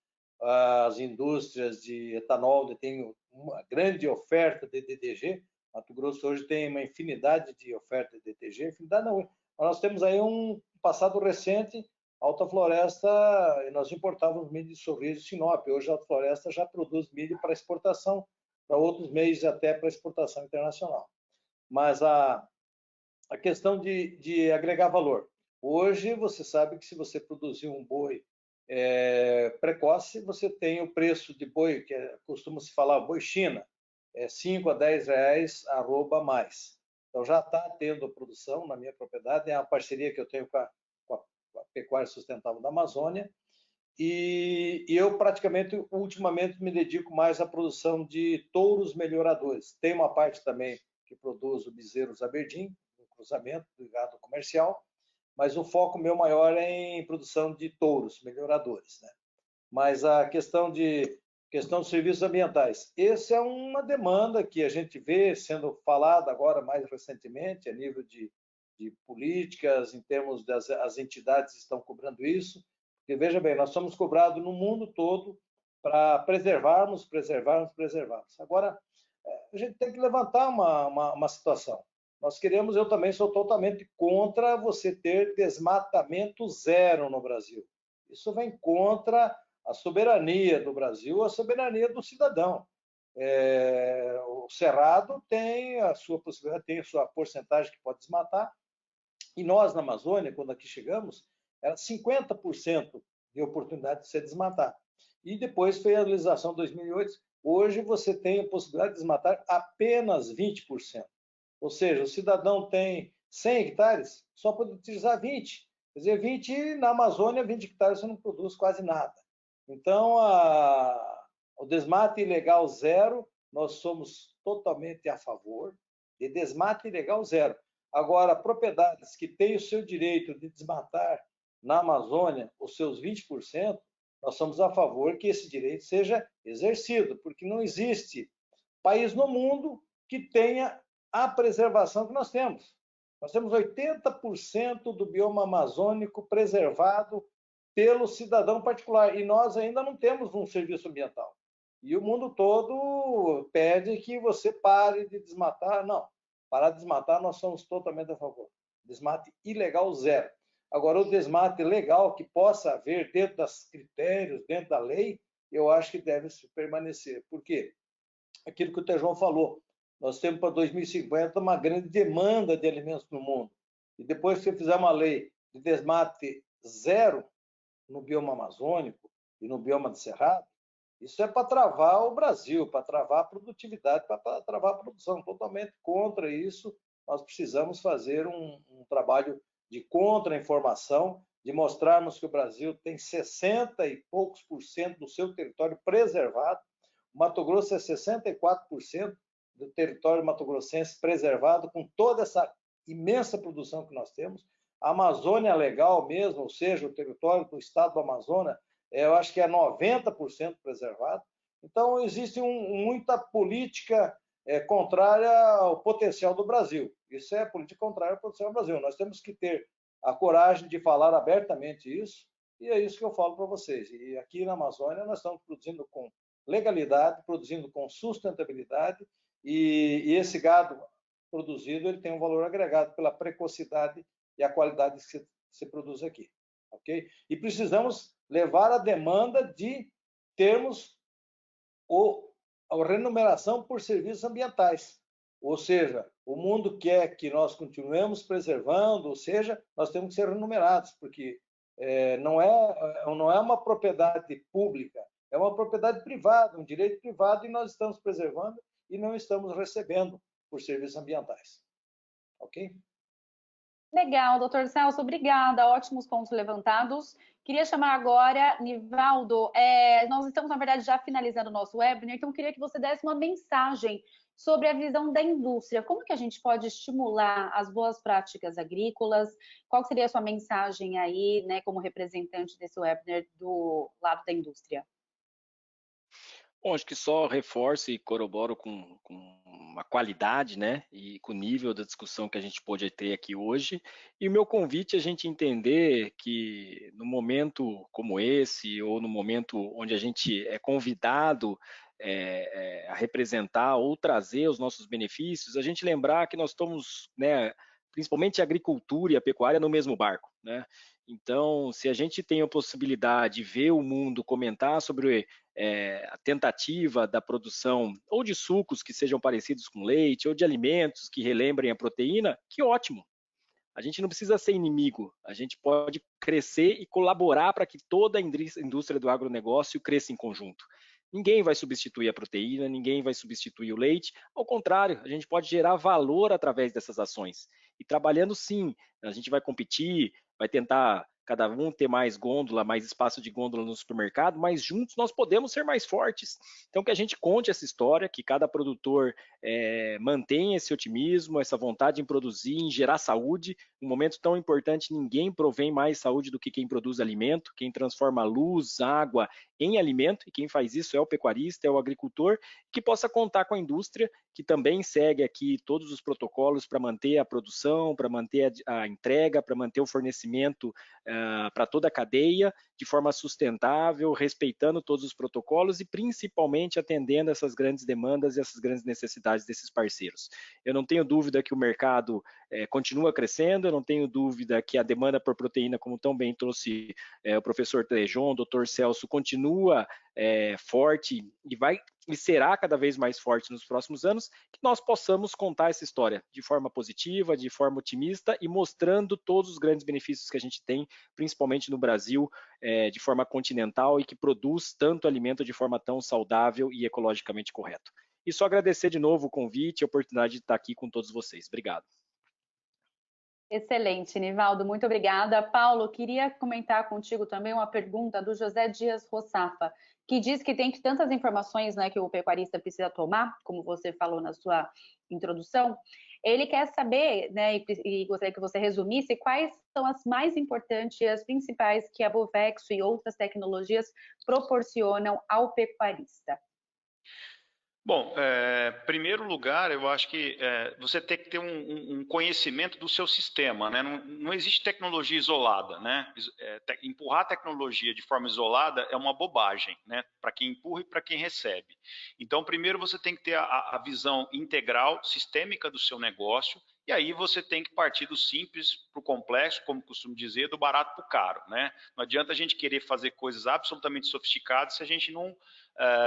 as indústrias de etanol, onde tem uma grande oferta de DDG. Mato Grosso hoje tem uma infinidade de oferta de DDG, infinidade não, nós temos aí um passado recente. Alta Floresta, nós importávamos milho de Sorriso e Sinop. Hoje a Alta Floresta já produz milho para exportação, para outros meios até para exportação internacional. Mas a questão de agregar valor. Hoje você sabe que se você produzir um boi precoce, você tem o preço de boi, que costuma-se falar boi China, 5 a 10 reais arroba mais. Então já está tendo a produção na minha propriedade, é uma parceria que eu tenho com a Pecuária Sustentável da Amazônia, e eu praticamente, ultimamente, me dedico mais à produção de touros melhoradores. Tem uma parte também que produz o bezerro Zaberdim, o cruzamento do gado comercial, mas o foco meu maior é em produção de touros melhoradores, né? Mas a questão dos serviços ambientais, essa é uma demanda que a gente vê sendo falada agora mais recentemente, a nível de políticas, em termos as entidades estão cobrando isso, porque veja bem, nós somos cobrados no mundo todo para preservarmos. Agora, a gente tem que levantar uma situação. Nós queremos, eu também sou totalmente contra você ter desmatamento zero no Brasil. Isso vem contra a soberania do Brasil, a soberania do cidadão. O Cerrado tem a sua possibilidade, tem a sua porcentagem que pode desmatar, e nós, na Amazônia, quando aqui chegamos, era 50% de oportunidade de se desmatar. E depois foi a legislação de 2008. Hoje você tem a possibilidade de desmatar apenas 20%. Ou seja, o cidadão tem 100 hectares, só pode utilizar 20. Quer dizer, 20 na Amazônia, 20 hectares você não produz quase nada. Então, o desmate ilegal zero, nós somos totalmente a favor de desmate ilegal zero. Agora, propriedades que têm o seu direito de desmatar na Amazônia, os seus 20%, nós somos a favor que esse direito seja exercido, porque não existe país no mundo que tenha a preservação que nós temos. Nós temos 80% do bioma amazônico preservado pelo cidadão particular, e nós ainda não temos um serviço ambiental. E o mundo todo pede que você pare de desmatar. Não. Parar de desmatar, nós somos totalmente a favor. Desmate ilegal, zero. Agora, o desmate legal, que possa haver dentro dos critérios, dentro da lei, eu acho que deve permanecer. Por quê? Aquilo que o Tejão falou, nós temos para 2050 uma grande demanda de alimentos no mundo. E depois que você fizer uma lei de desmate zero, no bioma amazônico e no bioma do Cerrado, isso é para travar o Brasil, para travar a produtividade, para travar a produção. Totalmente contra isso, nós precisamos fazer um trabalho de contra-informação, de mostrarmos que o Brasil tem 60 e poucos % do seu território preservado. O Mato Grosso é 64% do território mato-grossense preservado, com toda essa imensa produção que nós temos. A Amazônia Legal mesmo, ou seja, o território do estado do Amazonas, eu acho que é 90% preservado. Então, existe muita política contrária ao potencial do Brasil. Isso é política contrária ao potencial do Brasil. Nós temos que ter a coragem de falar abertamente isso, e é isso que eu falo para vocês. E aqui na Amazônia nós estamos produzindo com legalidade, produzindo com sustentabilidade, e esse gado produzido ele tem um valor agregado pela precocidade e a qualidade que se produz aqui. Okay? E precisamos levar a demanda de termos a remuneração por serviços ambientais. Ou seja, o mundo quer que nós continuemos preservando, ou seja, nós temos que ser remunerados, porque não é uma propriedade pública, é uma propriedade privada, um direito privado, e nós estamos preservando e não estamos recebendo por serviços ambientais. Ok? Legal, doutor Celso, obrigada. Ótimos pontos levantados. Queria chamar agora, Nivaldo, nós estamos, na verdade, já finalizando o nosso webinar, então eu queria que você desse uma mensagem sobre a visão da indústria. Como que a gente pode estimular as boas práticas agrícolas? Qual seria a sua mensagem aí, né, como representante desse webinar do lado da indústria? Bom, acho que só reforço e corroboro com a qualidade, né, e com o nível da discussão que a gente pôde ter aqui hoje. E o meu convite é a gente entender que no momento como esse, ou no momento onde a gente é convidado a representar ou trazer os nossos benefícios, a gente lembrar que nós estamos, né, principalmente a agricultura e a pecuária, no mesmo barco, né? Então, se a gente tem a possibilidade de ver o mundo comentar sobre a tentativa da produção ou de sucos que sejam parecidos com leite, ou de alimentos que relembrem a proteína, que ótimo. A gente não precisa ser inimigo, a gente pode crescer e colaborar para que toda a indústria do agronegócio cresça em conjunto. Ninguém vai substituir a proteína, ninguém vai substituir o leite, ao contrário, a gente pode gerar valor através dessas ações. E trabalhando sim, a gente vai competir, vai tentar cada um ter mais gôndola, mais espaço de gôndola no supermercado, mas juntos nós podemos ser mais fortes. Então que a gente conte essa história, que cada produtor mantenha esse otimismo, essa vontade em produzir, em gerar saúde. Num momento tão importante, ninguém provém mais saúde do que quem produz alimento, quem transforma luz, água em alimento, e quem faz isso é o pecuarista, é o agricultor, que possa contar com a indústria, que também segue aqui todos os protocolos para manter a produção, para manter a entrega, para manter o fornecimento para toda a cadeia, de forma sustentável, respeitando todos os protocolos e principalmente atendendo essas grandes demandas e essas grandes necessidades desses parceiros. Eu não tenho dúvida que o mercado continua crescendo, eu não tenho dúvida que a demanda por proteína, como tão bem trouxe o professor Tejon, o doutor Celso, continua forte e será cada vez mais forte nos próximos anos, que nós possamos contar essa história de forma positiva, de forma otimista e mostrando todos os grandes benefícios que a gente tem, principalmente no Brasil, de forma continental e que produz tanto alimento de forma tão saudável e ecologicamente correto. E só agradecer de novo o convite e a oportunidade de estar aqui com todos vocês. Obrigado. Excelente, Nivaldo, muito obrigada. Paulo, queria comentar contigo também uma pergunta do José Dias Rossafa, que diz que tem tantas informações, né, que o pecuarista precisa tomar, como você falou na sua introdução. Ele quer saber, né, e gostaria que você resumisse quais são as mais importantes e as principais que a Bovexo e outras tecnologias proporcionam ao pecuarista. Bom, primeiro lugar, eu acho que você tem que ter um conhecimento do seu sistema, né? Não existe tecnologia isolada, né? Empurrar a tecnologia de forma isolada é uma bobagem, né? Para quem empurra e para quem recebe. Então, primeiro você tem que ter a visão integral, sistêmica do seu negócio, e aí você tem que partir do simples para o complexo, como costumo dizer, do barato para o caro, né? Não adianta a gente querer fazer coisas absolutamente sofisticadas se a gente não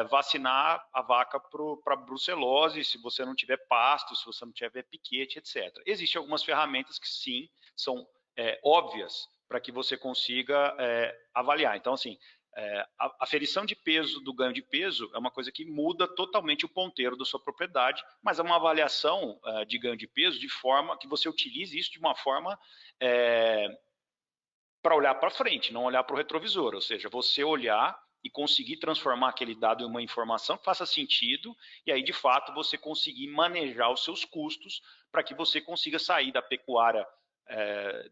vacinar a vaca para brucelose, se você não tiver pasto, se você não tiver piquete, etc. Existem algumas ferramentas que sim, são óbvias para que você consiga avaliar. Então, assim, a aferição de peso do ganho de peso é uma coisa que muda totalmente o ponteiro da sua propriedade, mas é uma avaliação de ganho de peso de forma que você utilize isso de uma forma para olhar para frente, não olhar para o retrovisor, ou seja, você olhar e conseguir transformar aquele dado em uma informação que faça sentido, e aí, de fato, você conseguir manejar os seus custos para que você consiga sair da pecuária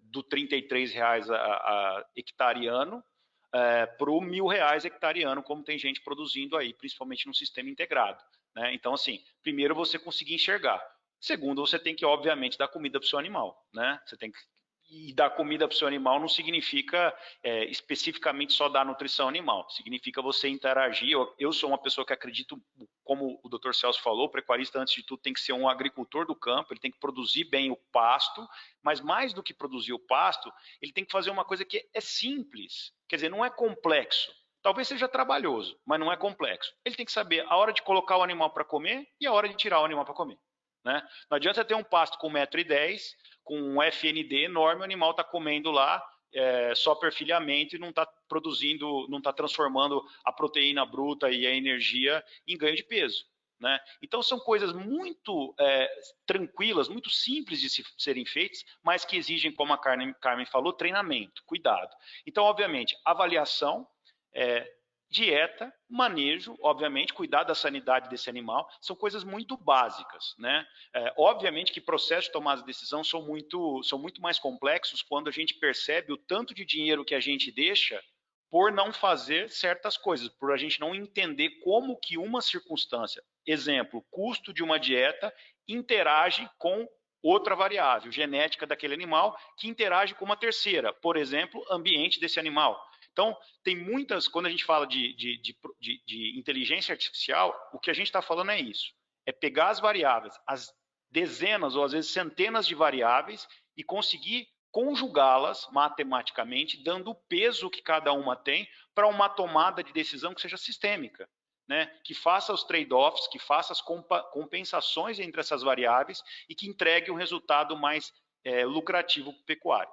do R$ 33,00 a hectare ano para o R$ 1.000 hectare ano, como tem gente produzindo aí, principalmente no sistema integrado, né? Então, assim, primeiro você conseguir enxergar. Segundo, você tem que, obviamente, dar comida para o seu animal, né? Você tem que... E dar comida para o seu animal não significa especificamente só dar nutrição animal, significa você interagir. Eu sou uma pessoa que acredito, como o Dr. Celso falou, o pecuarista, antes de tudo, tem que ser um agricultor do campo, ele tem que produzir bem o pasto, mas mais do que produzir o pasto, ele tem que fazer uma coisa que é simples, quer dizer, não é complexo. Talvez seja trabalhoso, mas não é complexo. Ele tem que saber a hora de colocar o animal para comer e a hora de tirar o animal para comer, né? Não adianta ter um pasto com 1,10 m, com um FND enorme, o animal está comendo lá só perfilhamento e não está produzindo, não está transformando a proteína bruta e a energia em ganho de peso, né? Então são coisas muito tranquilas, muito simples de serem feitas, mas que exigem, como a Carmen falou, treinamento, cuidado. Então, obviamente, avaliação, dieta, manejo, obviamente, cuidar da sanidade desse animal, são coisas muito básicas, né? Obviamente que processos de tomada de decisão são muito mais complexos quando a gente percebe o tanto de dinheiro que a gente deixa por não fazer certas coisas, por a gente não entender como que uma circunstância, exemplo, custo de uma dieta, interage com outra variável, genética daquele animal, que interage com uma terceira, por exemplo, ambiente desse animal. Então, tem muitas, quando a gente fala de inteligência artificial, o que a gente está falando é isso, é pegar as variáveis, as dezenas ou às vezes centenas de variáveis e conseguir conjugá-las matematicamente, dando o peso que cada uma tem para uma tomada de decisão que seja sistêmica, né? Que faça os trade-offs, que faça as compensações entre essas variáveis e que entregue um resultado mais lucrativo para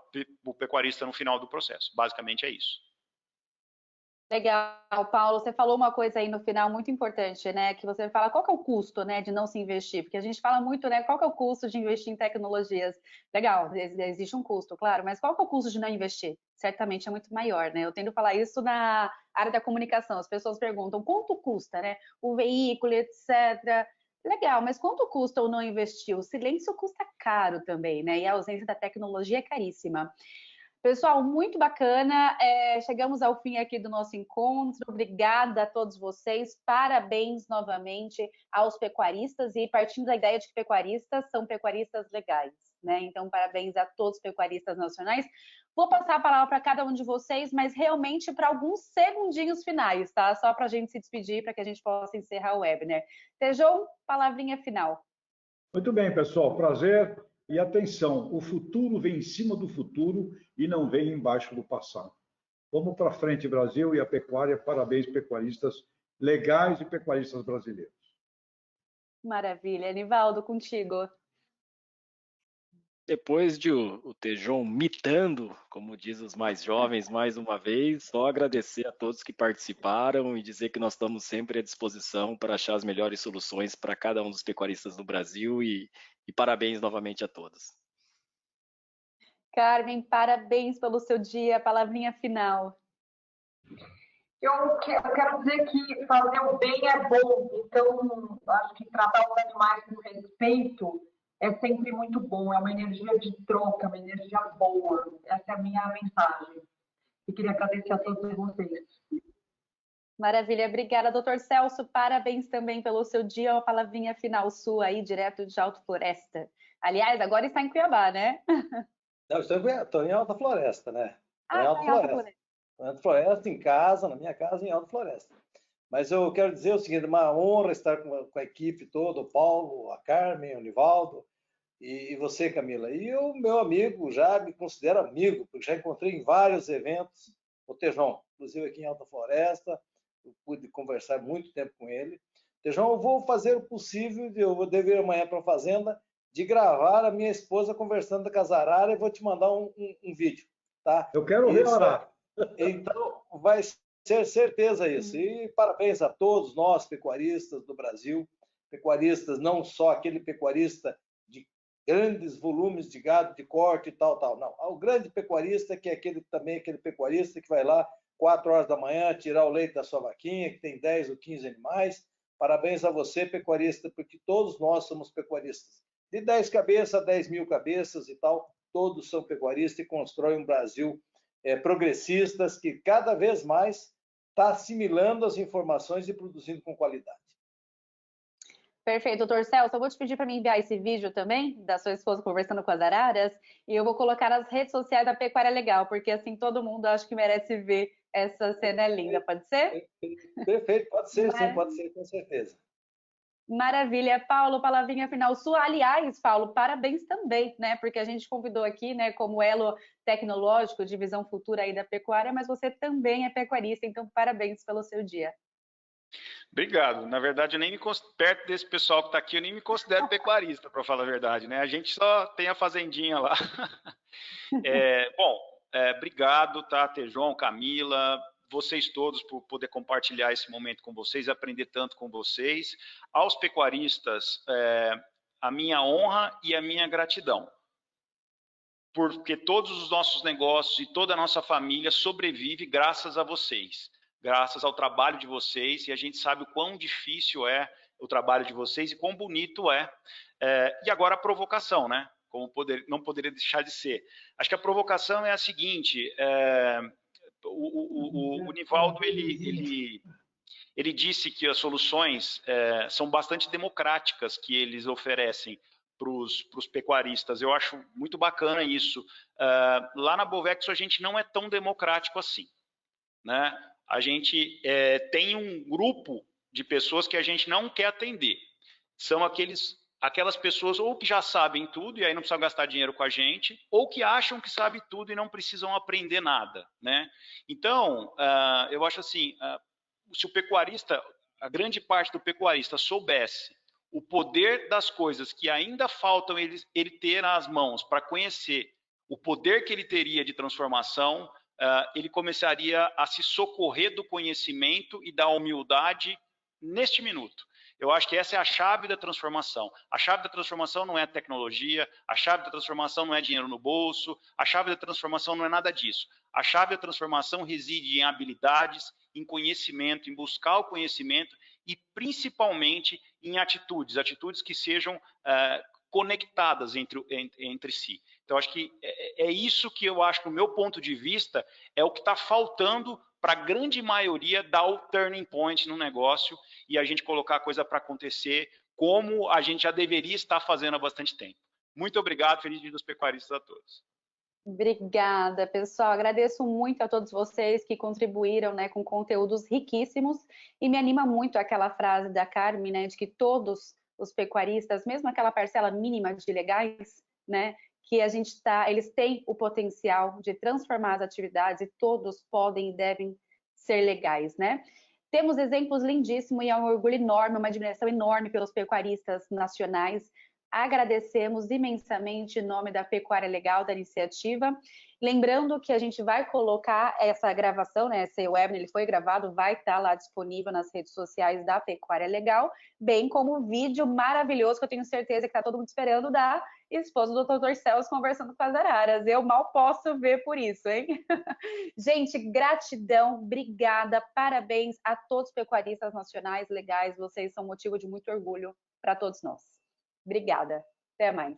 o pecuarista no final do processo. Basicamente é isso. Legal, Paulo, você falou uma coisa aí no final muito importante, né? Que você fala qual que é o custo, né, de não se investir, porque a gente fala muito, né, qual que é o custo de investir em tecnologias. Legal, existe um custo, claro, mas qual que é o custo de não investir? Certamente é muito maior, né? Eu tento falar isso na área da comunicação, as pessoas perguntam quanto custa, né? O veículo, etc. Legal, mas quanto custa o não investir? O silêncio custa caro também, né? E a ausência da tecnologia é caríssima. Pessoal, muito bacana. Chegamos ao fim aqui do nosso encontro. Obrigada a todos vocês. Parabéns novamente aos pecuaristas e partindo da ideia de que pecuaristas são pecuaristas legais, né? Então, parabéns a todos os pecuaristas nacionais. Vou passar a palavra para cada um de vocês, mas realmente para alguns segundinhos finais, tá? Só para a gente se despedir, para que a gente possa encerrar o webinar. Tejon, palavrinha final. Muito bem, pessoal. Prazer. E atenção, o futuro vem em cima do futuro e não vem embaixo do passado. Vamos para frente, Brasil e a pecuária. Parabéns, pecuaristas legais e pecuaristas brasileiros. Maravilha. Nivaldo, contigo. Depois de o Tejon mitando, como diz os mais jovens, mais uma vez, só agradecer a todos que participaram e dizer que nós estamos sempre à disposição para achar as melhores soluções para cada um dos pecuaristas do Brasil e parabéns novamente a todos. Carmen, parabéns pelo seu dia, palavrinha final. Eu quero dizer que fazer o bem é bom, então acho que tratar os animais com respeito é sempre muito bom, é uma energia de troca, uma energia boa. Essa é a minha mensagem. E queria agradecer a todos vocês. Maravilha, obrigada, doutor Celso. Parabéns também pelo seu dia. Uma palavrinha final sua aí, direto de Alta Floresta. Aliás, agora está em Cuiabá, né? Não, estou em Alta Floresta, né? Em Alta Floresta. Alta Floresta, em casa, na minha casa, em Alta Floresta. Mas eu quero dizer o seguinte, uma honra estar com a equipe toda, o Paulo, a Carmen, o Nivaldo e você, Camila. E o meu amigo, já me considero amigo, porque já encontrei em vários eventos o Tejon, inclusive aqui em Alta Floresta, eu pude conversar muito tempo com ele. Tejon, eu vou fazer o possível, eu devo ir amanhã para a fazenda, de gravar a minha esposa conversando com as araras e vou te mandar um vídeo. tá? Eu quero ver, Arara. Então, vai ser certeza isso. E parabéns a todos nós, pecuaristas do Brasil, pecuaristas, não só aquele pecuarista de grandes volumes de gado, de corte e tal, não. O grande pecuarista, que é aquele pecuarista que vai lá 4 horas da manhã tirar o leite da sua vaquinha, que tem 10 ou 15 animais. Parabéns a você, pecuarista, porque todos nós somos pecuaristas. De 10 cabeças a 10 mil cabeças e tal, todos são pecuaristas e constroem um Brasil progressistas que cada vez mais está assimilando as informações e produzindo com qualidade. Perfeito, doutor Celso. Eu vou te pedir para me enviar esse vídeo também da sua esposa conversando com as araras e eu vou colocar nas redes sociais da Pecuária Legal, porque assim todo mundo acho que merece ver essa cena linda. Pode ser? Perfeito, pode ser, sim, pode ser, com certeza. Maravilha. Paulo, palavrinha final sua. Aliás, Paulo, parabéns também, né? Porque a gente convidou aqui, né, como elo tecnológico de visão futura aí da pecuária, mas você também é pecuarista, então parabéns pelo seu dia. Obrigado. Na verdade, eu nem me perto desse pessoal que está aqui, eu nem me considero pecuarista, para falar a verdade, né? A gente só tem a fazendinha lá. Obrigado, tá, Tejon, Camila, vocês todos por poder compartilhar esse momento com vocês, aprender tanto com vocês. Aos pecuaristas, a minha honra e a minha gratidão, porque todos os nossos negócios e toda a nossa família sobrevive graças a vocês, graças ao trabalho de vocês, e a gente sabe o quão difícil é o trabalho de vocês e quão bonito é. E agora a provocação, né? Como não poderia deixar de ser. Acho que a provocação é a seguinte, o Nivaldo, ele disse que as soluções são bastante democráticas que eles oferecem para os pecuaristas. Eu acho muito bacana isso. Lá na Bovexo a gente não é tão democrático assim, né? A gente tem um grupo de pessoas que a gente não quer atender. São aquelas pessoas ou que já sabem tudo e aí não precisam gastar dinheiro com a gente, ou que acham que sabem tudo e não precisam aprender nada, né? Então, eu acho assim, se o pecuarista, a grande parte do pecuarista soubesse o poder das coisas que ainda faltam ele ter nas mãos para conhecer o poder que ele teria de transformação, ele começaria a se socorrer do conhecimento e da humildade neste minuto. Eu acho que essa é a chave da transformação. A chave da transformação não é tecnologia, a chave da transformação não é dinheiro no bolso, a chave da transformação não é nada disso. A chave da transformação reside em habilidades, em conhecimento, em buscar o conhecimento e principalmente em atitudes que sejam conectadas entre si. Então, acho que é isso que eu acho, do meu ponto de vista, é o que está faltando para a grande maioria dar o turning point no negócio e a gente colocar a coisa para acontecer como a gente já deveria estar fazendo há bastante tempo. Muito obrigado, feliz dia dos pecuaristas a todos. Obrigada, pessoal. Agradeço muito a todos vocês que contribuíram, né, com conteúdos riquíssimos e me anima muito aquela frase da Carmen, né, de que todos os pecuaristas, mesmo aquela parcela mínima de legais, né, que eles têm o potencial de transformar as atividades e todos podem e devem ser legais, né? Temos exemplos lindíssimos e é um orgulho enorme, uma admiração enorme pelos pecuaristas nacionais. Agradecemos imensamente em nome da Pecuária Legal, da iniciativa. Lembrando que a gente vai colocar essa gravação, né, esse webinar, ele foi gravado, vai estar lá disponível nas redes sociais da Pecuária Legal, bem como o vídeo maravilhoso que eu tenho certeza que está todo mundo esperando da esposa do Dr. Celso conversando com as araras. Eu mal posso ver por isso, hein? Gente, gratidão, obrigada, parabéns a todos os pecuaristas nacionais legais, vocês são motivo de muito orgulho para todos nós. Obrigada, até mais.